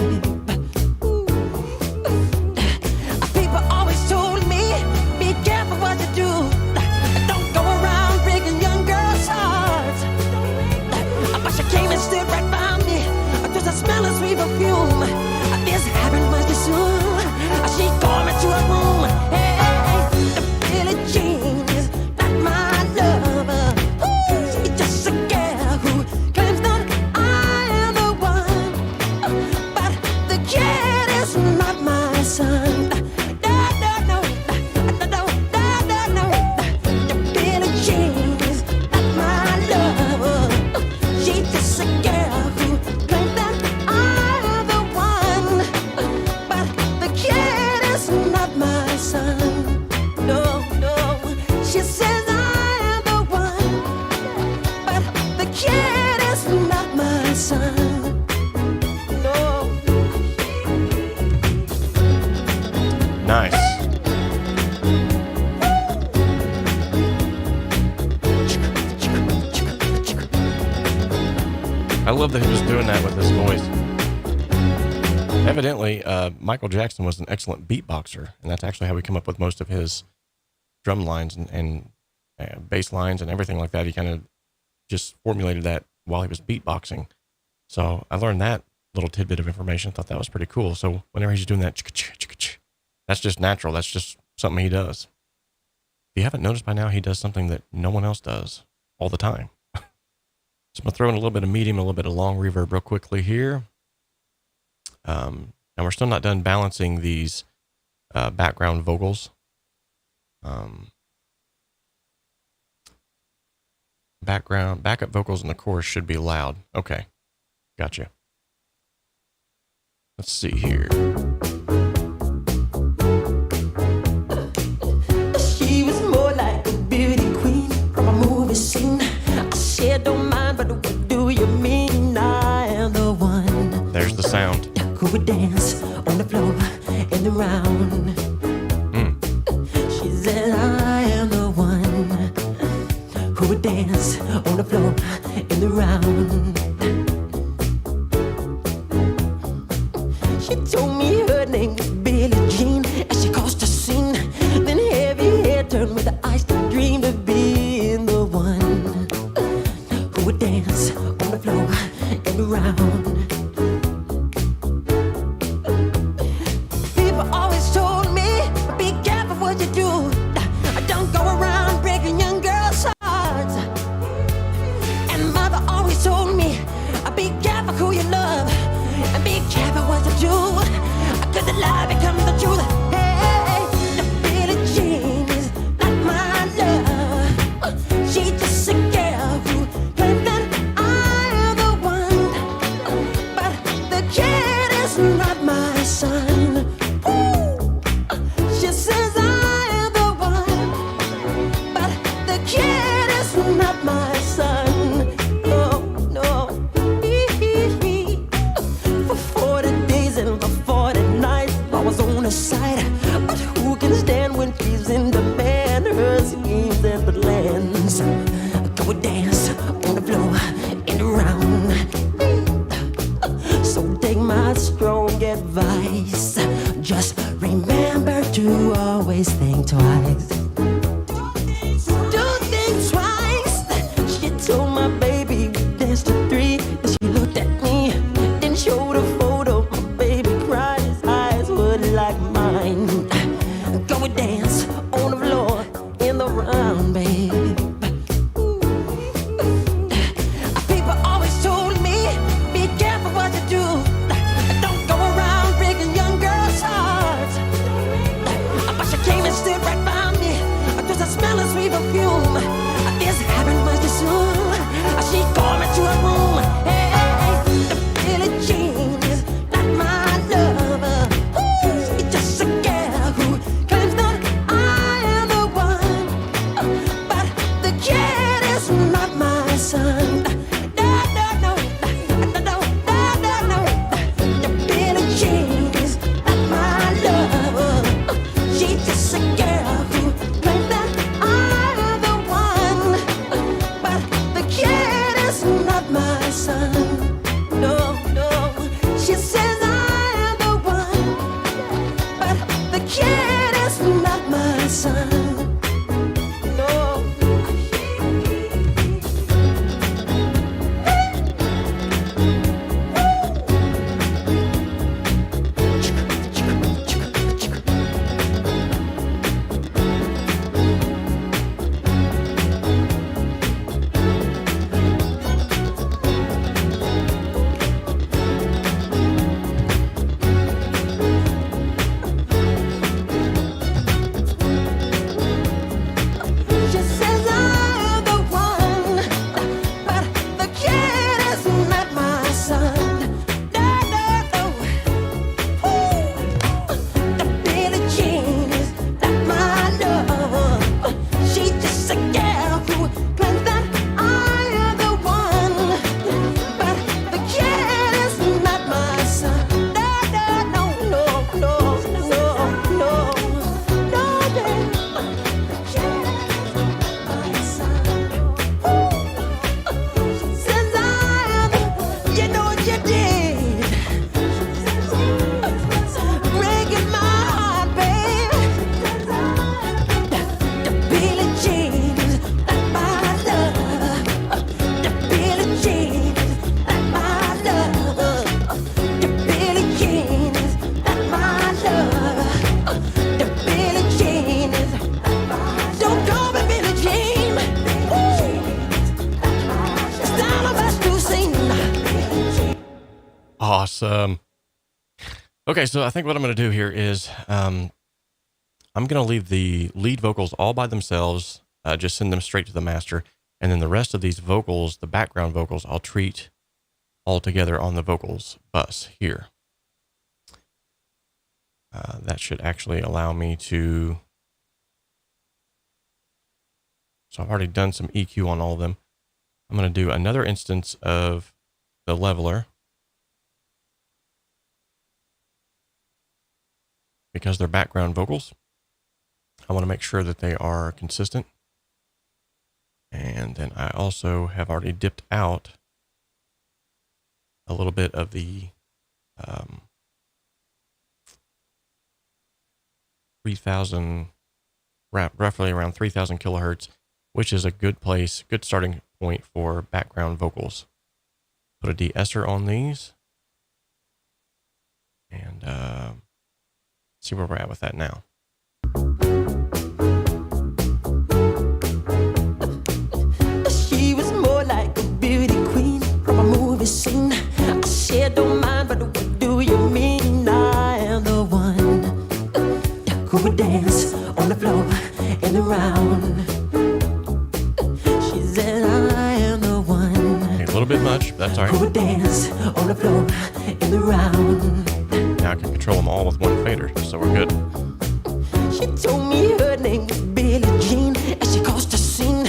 People always told me, be careful what you do. Don't go around breaking young girls' hearts. But she came and stood right by me. Just a smell of sweet perfume. This happened much too soon. She called me to her room. Hey, the Billie Jean is not my lover. She's just a girl who claims that I am the one. But the kid is not my son. No, no, no, no, no, no, no, no. The Billie Jean is not my lover. She's just a girl who claims that I am the one. But the kid is not my son. No, no. She says I am the one. But the kid is not my son. No. Nice. I love that he was doing that with his voice. Evidently, Michael Jackson was an excellent beatboxer, and that's actually how we come up with most of his drum lines and bass lines and everything like that. He kind of just formulated that while he was beatboxing. So I learned that little tidbit of information. Thought that was pretty cool. So whenever he's doing that, that's just natural. That's just something he does. If you haven't noticed by now, he does something that no one else does all the time. So I'm going to throw in a little bit of medium, a little bit of long reverb real quickly here. Now we're still not done balancing these background vocals. Backup vocals in the chorus should be loud. Okay, gotcha. Let's see here. She was more like a beauty queen from a movie scene. I said, don't mind, but what do you mean? I who would dance on the floor in the round. She told me her name was Billie Jean as she caused a scene. Then heavy hair turned with the eyes that dreamed of being the one who would dance on the floor and around. People always told me, be careful what you do. Don't go around breaking young girls' hearts. And mother always told me, be careful who you love and be careful what you do. Cause the lie becomes the truth. Hey, the Billie Jean is not my love. She's just a girl who claims that I am the one. But the kid is not my son. Ooh. She says I am the one. But the kid is not my son. No, no. For 40 days and for 40 nights I was on her side. But who can stand when she's in demand? Her schemes and plans go dance on the floor and around. So take my strong advice. Just remember to always think twice. Do think twice. She told my baby we danced to 3. Then she looked at me, then showed a photo. My baby cried, his eyes were like mine. Go and dance on the floor in the round, babe. People always told me, be careful what you do. Don't go around breaking young girls' hearts. But she came and stood right by me. Just a smell of sweet perfume. This happened much too soon. She called me to her room. Hey, the Billie Jean is not my lover. She's just a girl who claims that I am the one. But the kid is not my son. No, no, no, no, no, no, no, no. The Billie Jean is not my lover. She's just a girl who claims that I am the one. But the kid is not my son. No, no. She says I am the one. But the kid is not my son. No. She says I am the one, but the kid is not my son. No, no, no. Ooh. The Billie Jean is not my lover. She's just a girl who claims that I am the one, but the kid is not my son. No, no, no, no, no, no, no, no, babe. My son. Since you know what you did, breaking my heart, babe. The Billie Jean is not my love. The Billie Jean is not my love. The Billie Jean is not my love. The Billie Jean is not my. Don't call me Billie Jean. It's none of us to sing. Awesome. Okay, so I think what I'm going to do here is I'm going to leave the lead vocals all by themselves, just send them straight to the master, and then the rest of these vocals, the background vocals, I'll treat all together on the vocals bus here. That should actually allow me to... So I've already done some EQ on all of them. I'm going to do another instance of the leveler. Because they're background vocals, I want to make sure that they are consistent. And And then I also have already dipped out a little bit of the 3,000, roughly around 3,000 kilohertz, which is a good place, good starting point for background vocals. Put a de-esser on these and see where we're at with that now. She was more like a beauty queen from a movie scene. I said, don't mind, but what do you mean? I am the one who would dance on the floor and around. She said, I am the one. A little bit much, but that's all Who right. would dance on the floor and around. Now I can control them all with one fader, so we're good. She told me her name was Billie Jean as she caused a scene.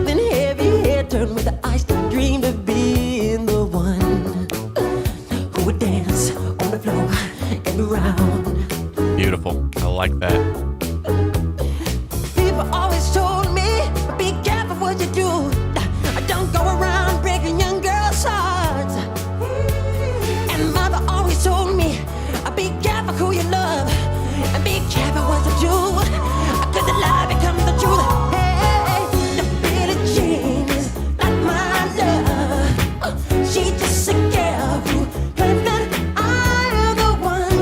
Then heavy hair turned with the eyes that dreamed of being the one who would dance on the floor and around. Beautiful. I like that. People always told me, be careful what you do. Don't go around breaking young girls' hearts. And mother always told me, be careful who you love and be careful what you do. Cause the lie becomes the truth. Hey, the Billie Jean is not my love. She just a girl who claims that I am the one.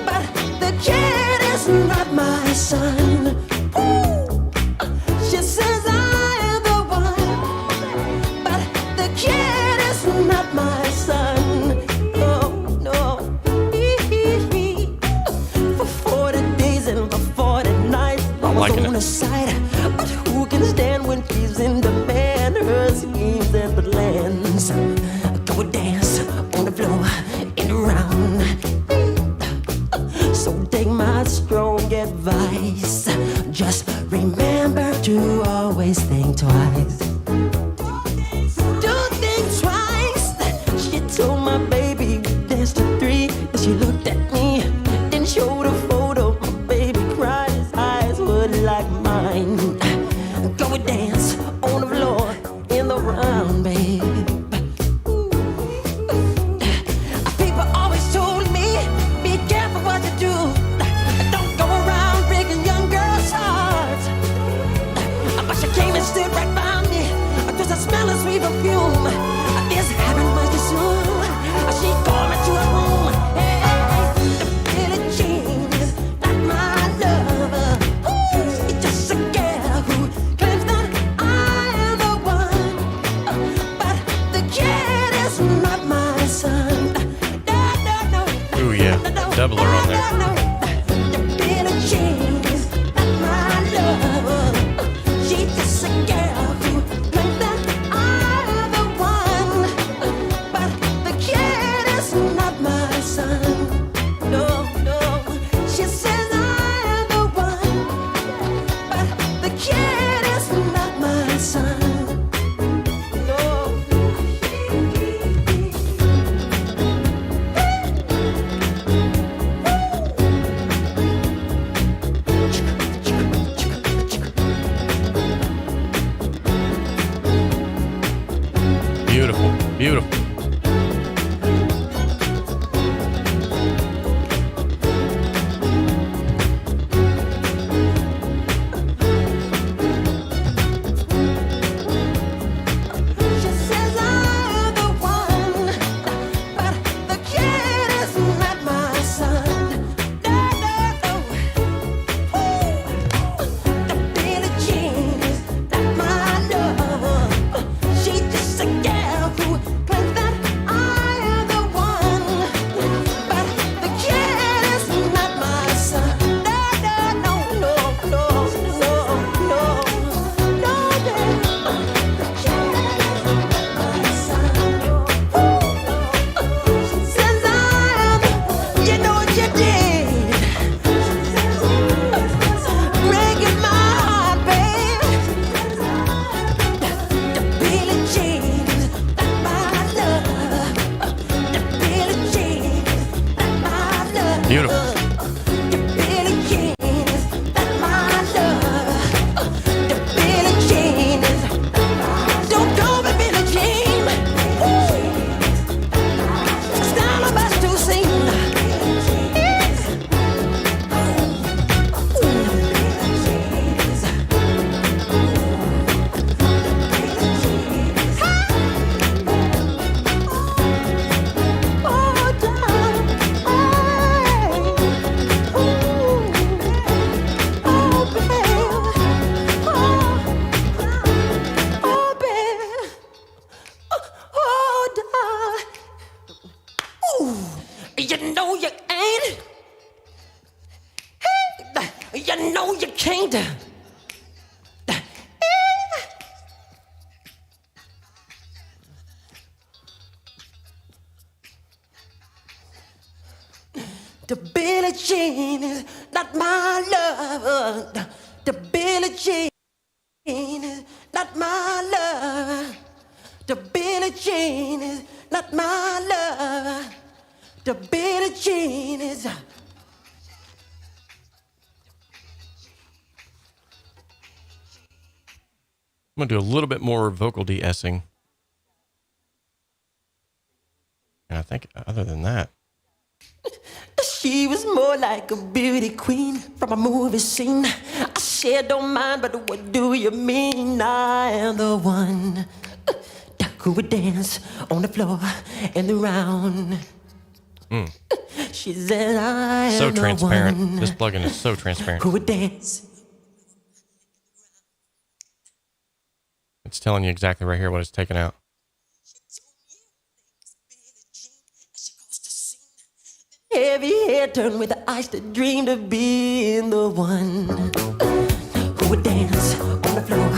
But the kid is not my son. Ooh. She says I am the one. But the kid is not my son. No, no. For 40 days and for 40 nights, I was liking on it. the side. But who can stand when she's in demand? Her schemes and plans. Go dance on the floor and around. So take my strong advice. Just remember to always think twice. Do think twice. She told my baby we danced to 3. Then she looked at me and showed a photo. My baby cried, his eyes were like mine. Go and dance on the floor in the round, babe. People always told me, be careful what you do. Don't go around breaking young girls' hearts. But she came and stood right by me. Just a smell of sweet perfume. This happened much too soon. She called me to her room. Hey, the Billie Jean is not my lover. She's just a girl who claims that I am the one. But the kid is not my son. No, no, no. Ooh, yeah. Doubler on there. The Billie Jean is not my lover. She's just a girl who claims that I am the one. But the kid is not my son. No, no. She says I am the one. But the kid is not my son. No. Beautiful. Beautiful. She says I am the one, but the kid is not my son. No, no, no. The Billie Jean is not my love. She's just a girl who claims that The Billie Jean is not my love. The Billie Jean is not my love. The Billie Jean is not my love. The Billie Jean is. I'm going to do a little bit more vocal de-essing. And I think other than that. She was more like a beauty queen from a movie scene. I said, don't mind, but what do you mean? I am the one who would dance on the floor and around. She said, I am So the transparent. one This plugin is so transparent. who would dance. It's telling you exactly right here what it's taken out. Heavy head turned with the eyes that dreamed of being the one who would dance on the floor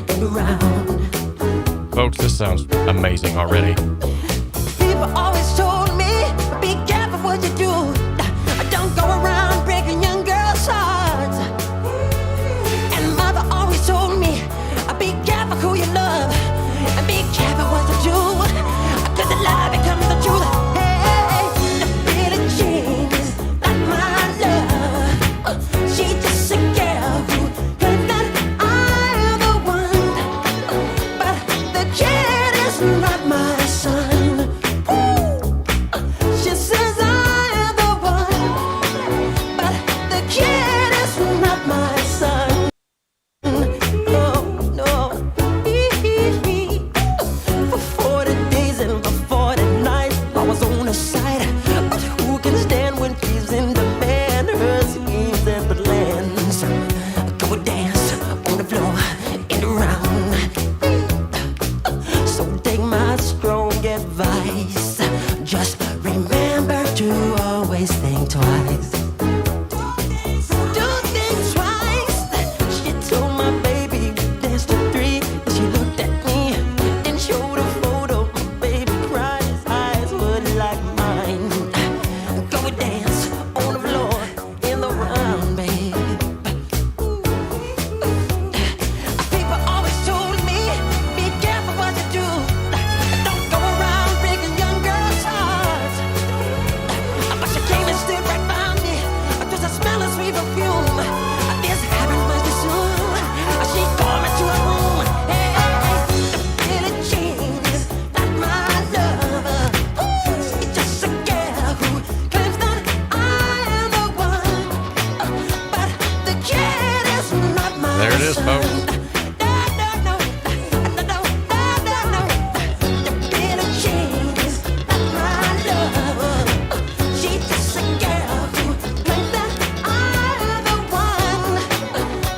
and around. Folks, this sounds amazing already. People always told me, be careful what you do. Don't go around breaking young girls' hearts. And mother always told me, be careful who you love. And be careful what you do. Cause the lie becomes the truth. Hey, the Billie Jean is not my love. She just a girl who claims that I am the one. But the kid is not my son. Ooh. She says I am the one. But the kid is not my son. No, no. For 40 days and for 40 nights, I was on her side. But who can stand when she's in demand? Her schemes and plans. Go dance on the floor and around. So take my strong advice. Just remember to always think twice. Do think twice. She told my baby we danced to 3. She looked at me and showed a photo. My baby cried, his eyes were like mine. Go dance on the floor in the round, babe. People always told me, be careful what you do. Don't go around breaking young girls' hearts. But she came and stood right by me. Just a smell of sweet perfume. This happened much too soon. She called me to her room. Hey, the Billie Jean is not my lover. She's just a girl who claims that I am the one. But the kid is not my There it is, son. folks. No. The Billie Jean is not my lover. She's just a girl who claims that I am the one.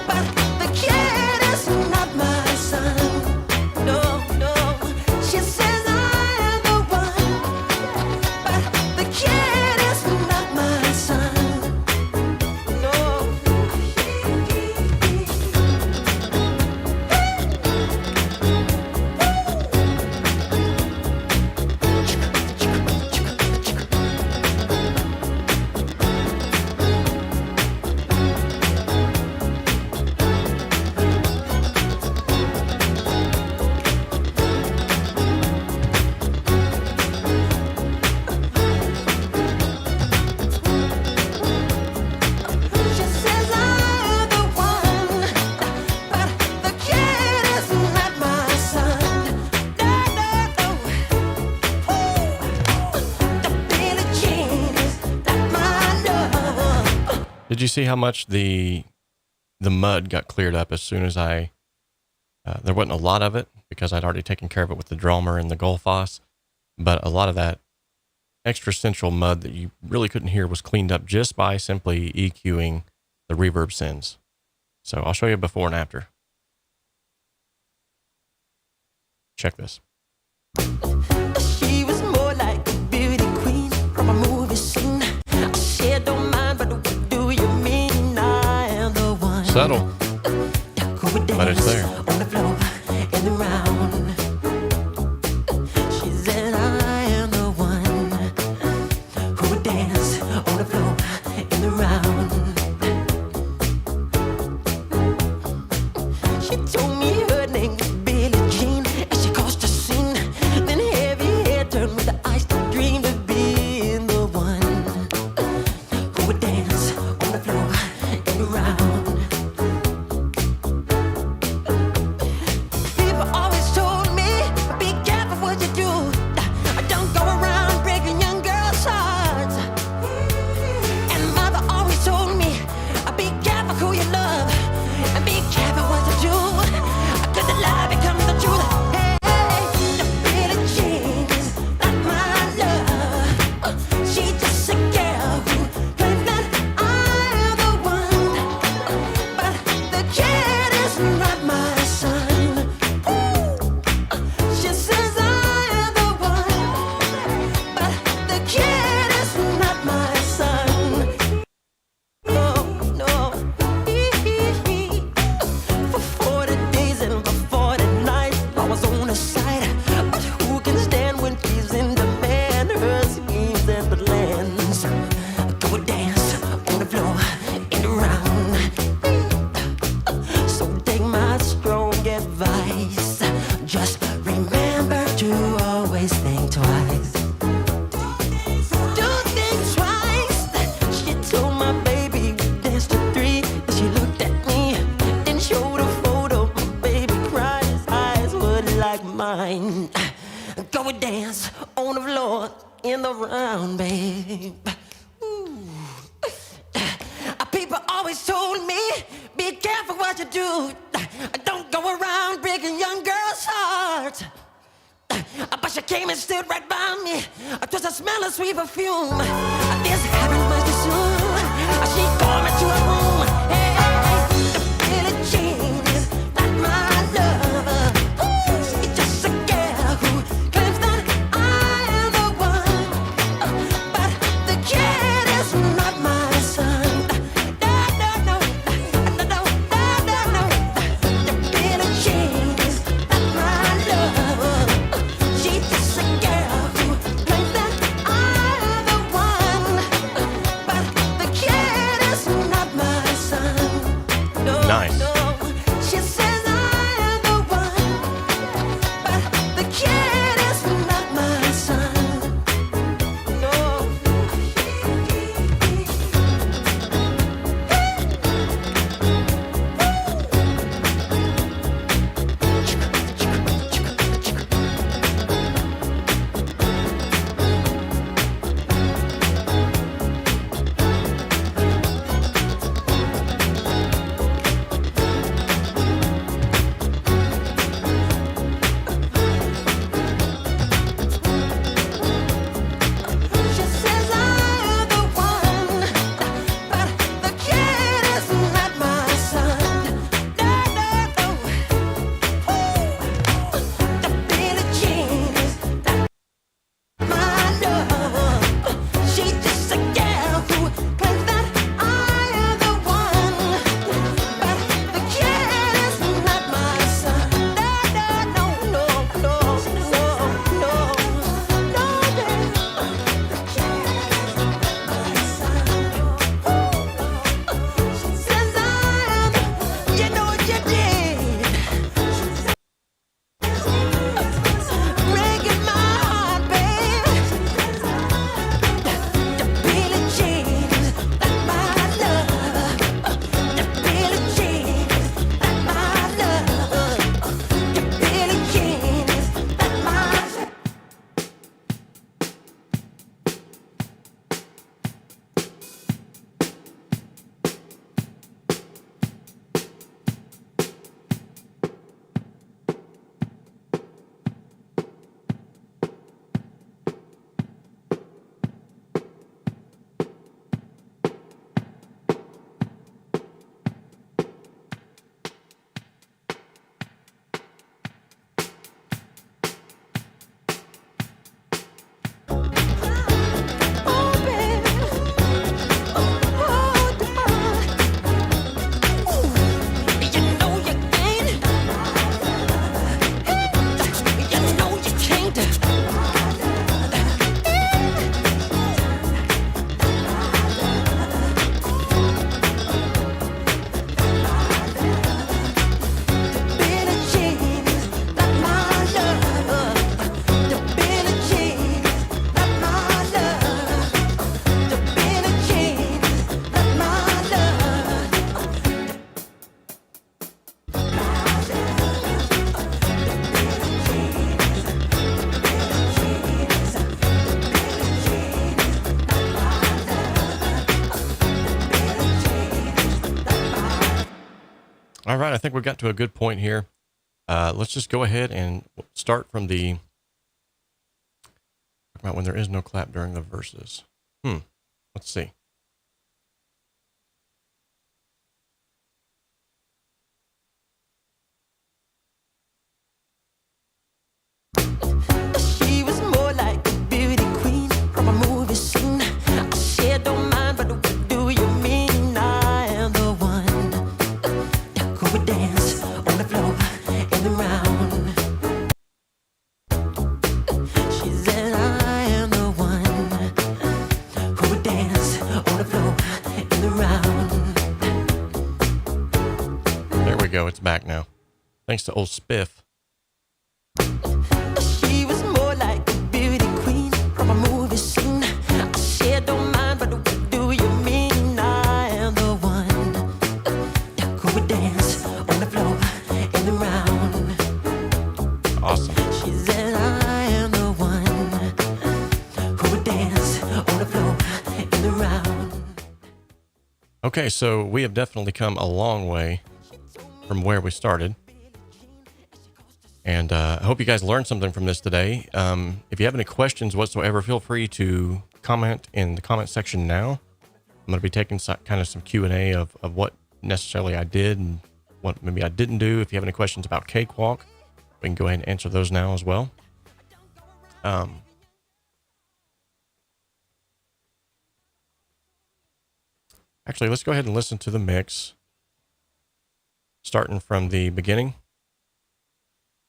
But the kid is not my son. No. She says I am the one. But the kid is not my son. No. She says I am the one, but the kid is not my son. No. The Billie Jean is not my love. Did you see how much the mud got cleared up as soon as I, there wasn't a lot of it because I'd already taken care of it with the drummer and the Gullfoss, but a lot of that extra central mud that you really couldn't hear was cleaned up just by simply EQing the reverb sends. So I'll show you before and after. Check this. She was more like a beauty queen from a movie scene. I said, don't mind, but what do you mean? I am the one. Subtle, but it's there. On the floor and around. She said, I am the one who would dance on the floor twice. Just remember to always think twice. Do think twice. She told my baby we danced to 3. Then she looked at me, then showed a photo. My baby cried, his eyes were like mine. Go and dance on the floor in the round, babe. People always told me, be careful what you do. Don't go around breaking young girls' hearts. But she came and stood right by me. Just the smell of sweet perfume. This happened much too soon. She called me to her room. Hey, Billie Jean is not my lover. She's just a girl who claims that I am the one. But the kid is not my son. All right, I think we got to a good point here. Let's just go ahead and start from the about when there is no clap during the verses. Let's see. She was more like a beauty queen from a movie scene. I said, don't mind, but what do you mean? I am the one who would dance on the floor in the round. She said, I am the one who would dance on the floor in the round. There we go. It's back now. Thanks to old Spiff. She was more like a beauty queen from a movie scene. I said, don't mind, but what do you mean? I am the one who would dance on the floor in the round. Awesome. She said, I am the one who would dance on the floor in the round. Okay, so we have definitely come a long way from where we started. And I hope you guys learned something from this today. If you have any questions whatsoever, feel free to comment in the comment section now. I'm going to be taking kind of some Q&A of what necessarily I did and what maybe I didn't do. If you have any questions about Cakewalk, we can go ahead and answer those now as well. Actually, let's go ahead and listen to the mix, starting from the beginning.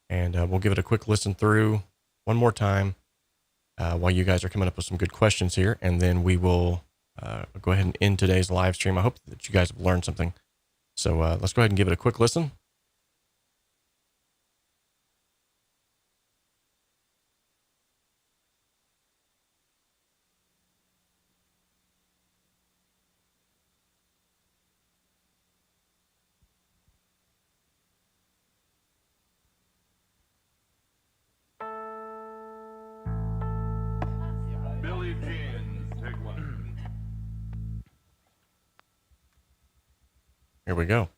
And we'll give it a quick listen through one more time while you guys are coming up with some good questions here. And then we will go ahead and end today's live stream. I hope that you guys have learned something. So let's go ahead and give it a quick listen. Billie Jean, take one. Here we go.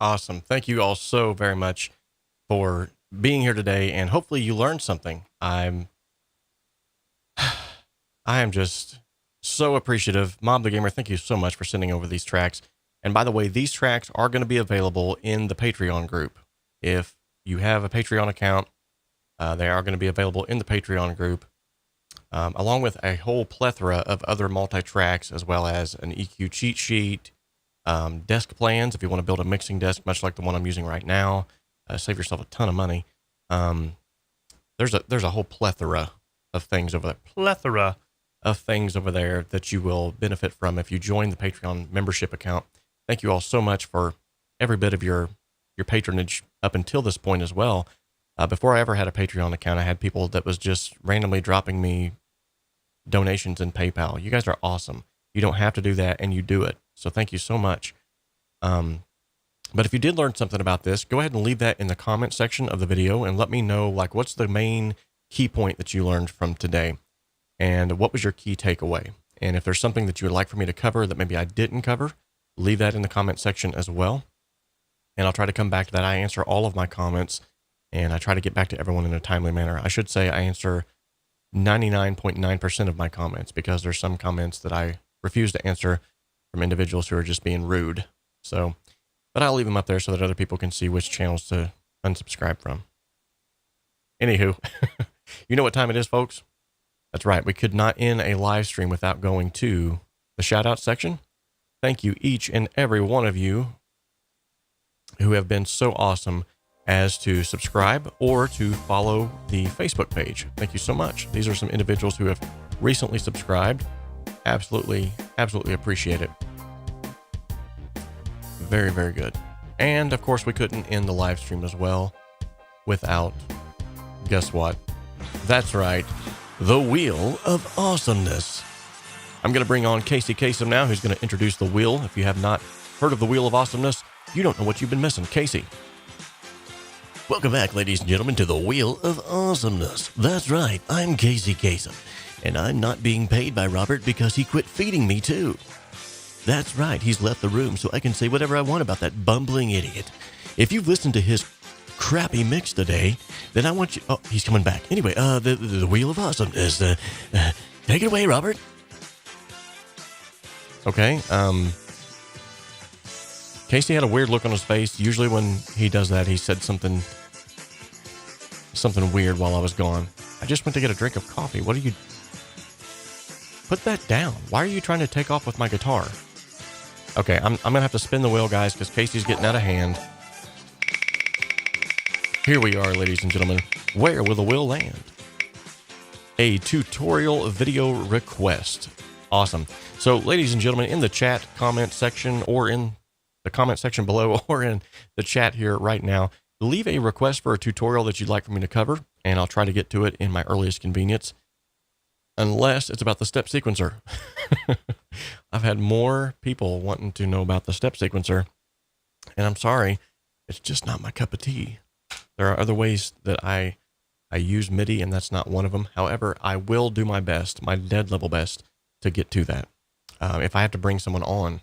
Awesome. Thank you all so very much for being here today, and hopefully you learned something. I am just so appreciative. Mob the Gamer, thank you so much for sending over these tracks. And by the way, these tracks are going to be available in the Patreon group. If you have a Patreon account, they are going to be available in the Patreon group, along with a whole plethora of other multi-tracks, as well as an EQ cheat sheet, desk plans if you want to build a mixing desk, much like the one I'm using right now. Save yourself a ton of money. There's a whole plethora of things over there that you will benefit from if you join the Patreon membership account. Thank you all so much for every bit of your patronage up until this point as well. Before I ever had a Patreon account, I had people that was just randomly dropping me donations in PayPal. You guys are awesome. You don't have to do that, and you do it. So thank you so much. But if you did learn something about this, go ahead and leave that in the comment section of the video and let me know, like, what's the main key point that you learned from today, and what was your key takeaway? And if there's something that you would like for me to cover that maybe I didn't cover, leave that in the comment section as well. And I'll try to come back to that. I answer all of my comments, and I try to get back to everyone in a timely manner. I should say I answer 99.9% of my comments, because there's some comments that I refuse to answer from individuals who are just being rude. So, but I'll leave them up there so that other people can see which channels to unsubscribe from. Anywho, you know what time it is, folks? That's right. We could not end a live stream without going to the shout out section. Thank you, each and every one of you who have been so awesome as to subscribe or to follow the Facebook page. Thank you so much. These are some individuals who have recently subscribed. Absolutely, absolutely appreciate it. Very, very good. And of course, we couldn't end the live stream as well without, guess what? That's right, the Wheel of Awesomeness. I'm going to bring on Casey Kasem now, who's going to introduce the wheel. If you have not heard of the Wheel of Awesomeness, you don't know what you've been missing. Casey. Welcome back, ladies and gentlemen, to the Wheel of Awesomeness. That's right, I'm Casey Kasem, and I'm not being paid by Robert because he quit feeding me, too. That's right, he's left the room so I can say whatever I want about that bumbling idiot. If you've listened to his crappy mix today, then I want you... Oh, he's coming back. Anyway, the Wheel of Awesomeness. Take it away, Robert. Okay, Casey had a weird look on his face. Usually when he does that, he said something weird while I was gone. I just went to get a drink of coffee. What are you... Put that down. Why are you trying to take off with my guitar? Okay, I'm going to have to spin the wheel, guys, because Casey's getting out of hand. Here we are, ladies and gentlemen. Where will the wheel land? A tutorial video request. Awesome. So, ladies and gentlemen, in the chat comment section, or in the comment section below, or in the chat here right now, leave a request for a tutorial that you'd like for me to cover, and I'll try to get to it in my earliest convenience. Unless it's about the step sequencer. I've had more people wanting to know about the step sequencer, and I'm sorry, it's just not my cup of tea. There are other ways that I use MIDI, and that's not one of them. However, I will do my best, my dead level best, to get to that. If I have to bring someone on,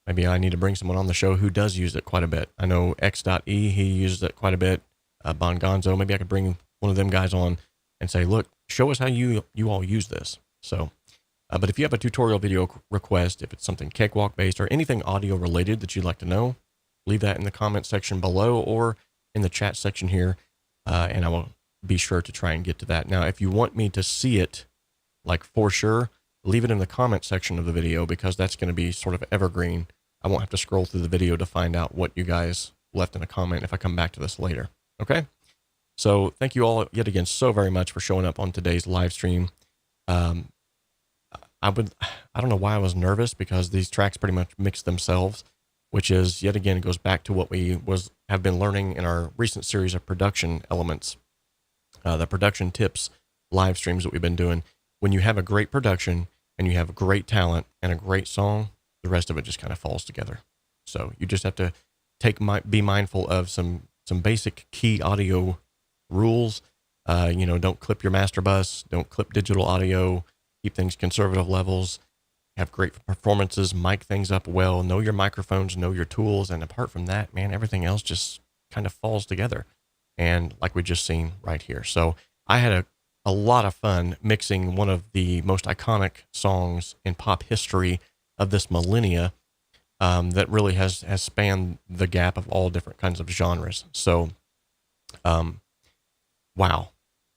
maybe I need to bring someone on the show who does use it quite a bit. I know X.E, he uses it quite a bit. Bongonzo, maybe I could bring one of them guys on and say, look, show us how you all use this. So, but if you have a tutorial video request, if it's something Cakewalk based or anything audio related that you'd like to know, leave that in the comment section below or in the chat section here, and I will be sure to try and get to that. Now, if you want me to see it, like for sure, leave it in the comment section of the video, because that's going to be sort of evergreen. I won't have to scroll through the video to find out what you guys left in a comment if I come back to this later. Okay? So thank you all yet again so very much for showing up on today's live stream. I don't know why I was nervous, because these tracks pretty much mix themselves, which is, yet again, it goes back to what we have been learning in our recent series of production elements, the production tips live streams that we've been doing. When you have a great production and you have great talent and a great song, the rest of it just kind of falls together. So you just have to be mindful of some basic key audio rules. Don't clip your master bus, don't clip digital audio, keep things conservative levels. have great performances, mic things up well, know your microphones, know your tools. And apart from that, man, everything else just kind of falls together. And like we just seen right here. So I had a lot of fun mixing one of the most iconic songs in pop history of this millennia, that really has spanned the gap of all different kinds of genres. So, wow.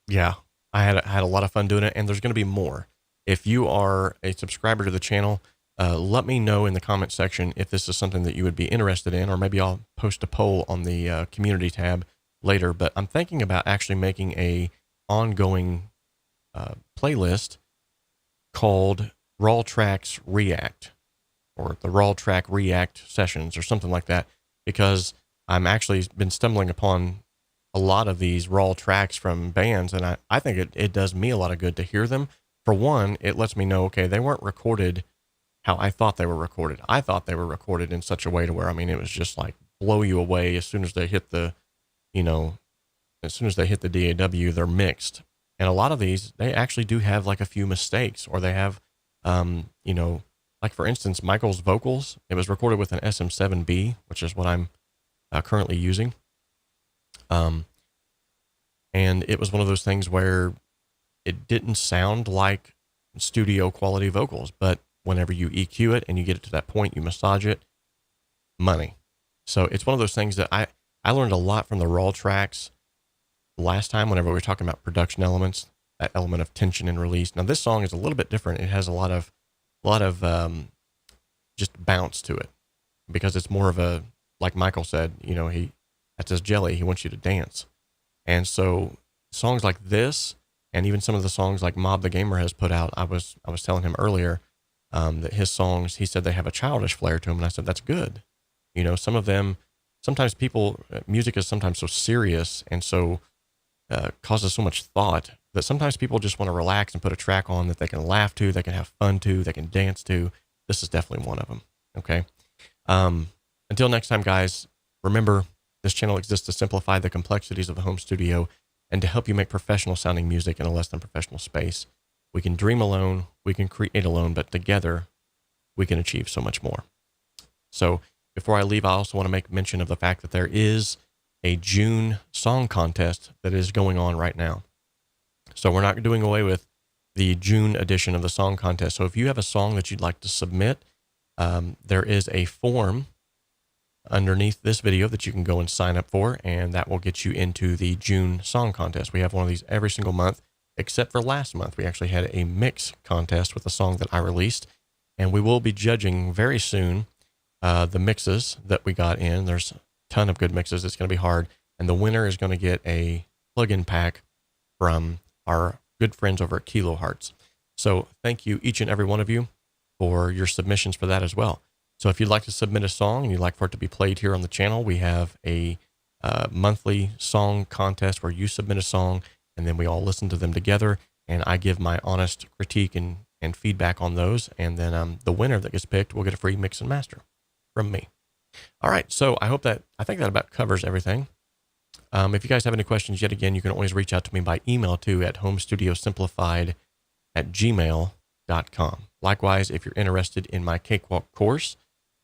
Yeah, I had a lot of fun doing it, and there's going to be more. If you are a subscriber to the channel, let me know in the comment section if this is something that you would be interested in, or maybe I'll post a poll on the community tab later. But I'm thinking about actually making a ongoing playlist called Raw Tracks React, or the Raw Track React sessions, or something like that, because I'm actually been stumbling upon a lot of these raw tracks from bands, and I think it does me a lot of good to hear them. For one, it lets me know, okay, they weren't recorded how I thought they were recorded. I thought they were recorded in such a way to where, I mean, it was just like blow you away as soon as they hit the, as soon as they hit the DAW, they're mixed. And a lot of these, they actually do have like a few mistakes, or they have, like for instance, Michael's vocals, it was recorded with an SM7B, which is what I'm currently using. And it was one of those things where it didn't sound like studio quality vocals, but whenever you EQ it and you get it to that point, you massage it, money. So it's one of those things that I learned a lot from the raw tracks last time whenever we were talking about production elements, that element of tension and release. Now this song is a little bit different. It has a lot of just bounce to it, because it's more of a, like Michael said, that's his jelly. He wants you to dance. And so songs like this, and even some of the songs like Mob the Gamer has put out, I was telling him earlier that his songs, he said they have a childish flair to them. And I said, that's good. Some of them, sometimes music is sometimes so serious and so causes so much thought that sometimes people just want to relax and put a track on that they can laugh to, they can have fun to, they can dance to. This is definitely one of them. Okay. Until next time, guys, remember, this channel exists to simplify the complexities of the home studio and to help you make professional sounding music in a less than professional space. We can dream alone, we can create alone, but together we can achieve so much more. So before I leave, I also want to make mention of the fact that there is a June song contest that is going on right now. So we're not doing away with the June edition of the song contest. So if you have a song that you'd like to submit, there is a form underneath this video that you can go and sign up for, and that will get you into the June song contest. We have one of these every single month, except for last month. We actually had a mix contest with a song that I released, and we will be judging very soon the mixes that we got in. There's a ton of good mixes. It's going to be hard, and the winner is going to get a plug-in pack from our good friends over at Kilohertz. So thank you, each and every one of you, for your submissions for that as well. So if you'd like to submit a song and you'd like for it to be played here on the channel, we have a monthly song contest where you submit a song and then we all listen to them together, and I give my honest critique and feedback on those. And then the winner that gets picked will get a free mix and master from me. All right. So I think that about covers everything. If you guys have any questions, yet again, you can always reach out to me by email too at homestudiosimplified@gmail.com. Likewise, if you're interested in my Cakewalk course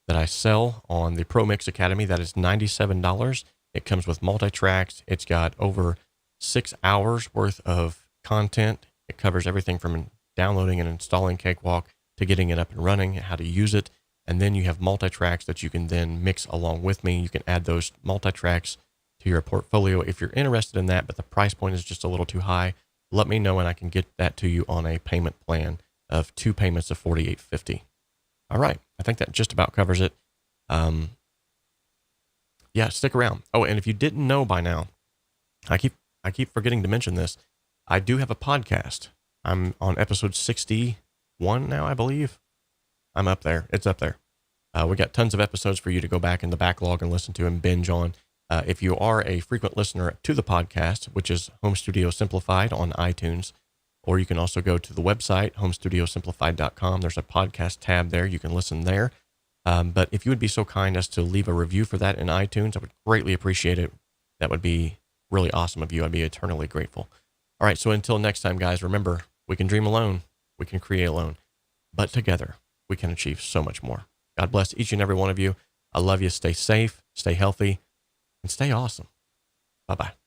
that I sell on the Pro Mix Academy, that is $97. It comes with multi-tracks. It's got over 6 hours worth of content. It covers everything from downloading and installing Cakewalk to getting it up and running, how to use it. And then you have multi-tracks that you can then mix along with me. You can add those multi-tracks to your portfolio if you're interested in that, but the price point is just a little too high. Let me know and I can get that to you on a payment plan of 2 payments of $48.50. All right. I think that just about covers it. Yeah, stick around. Oh, and if you didn't know by now, I keep forgetting to mention this. I do have a podcast. I'm on episode 61 now, I believe. I'm up there. It's up there. We got tons of episodes for you to go back in the backlog and listen to and binge on. If you are a frequent listener to the podcast, which is Home Studio Simplified on iTunes, or you can also go to the website, homestudiosimplified.com. There's a podcast tab there. You can listen there. But if you would be so kind as to leave a review for that in iTunes, I would greatly appreciate it. That would be really awesome of you. I'd be eternally grateful. All right. So until next time, guys, remember, we can dream alone. We can create alone. But together, we can achieve so much more. God bless each and every one of you. I love you. Stay safe, stay healthy, and stay awesome. Bye-bye.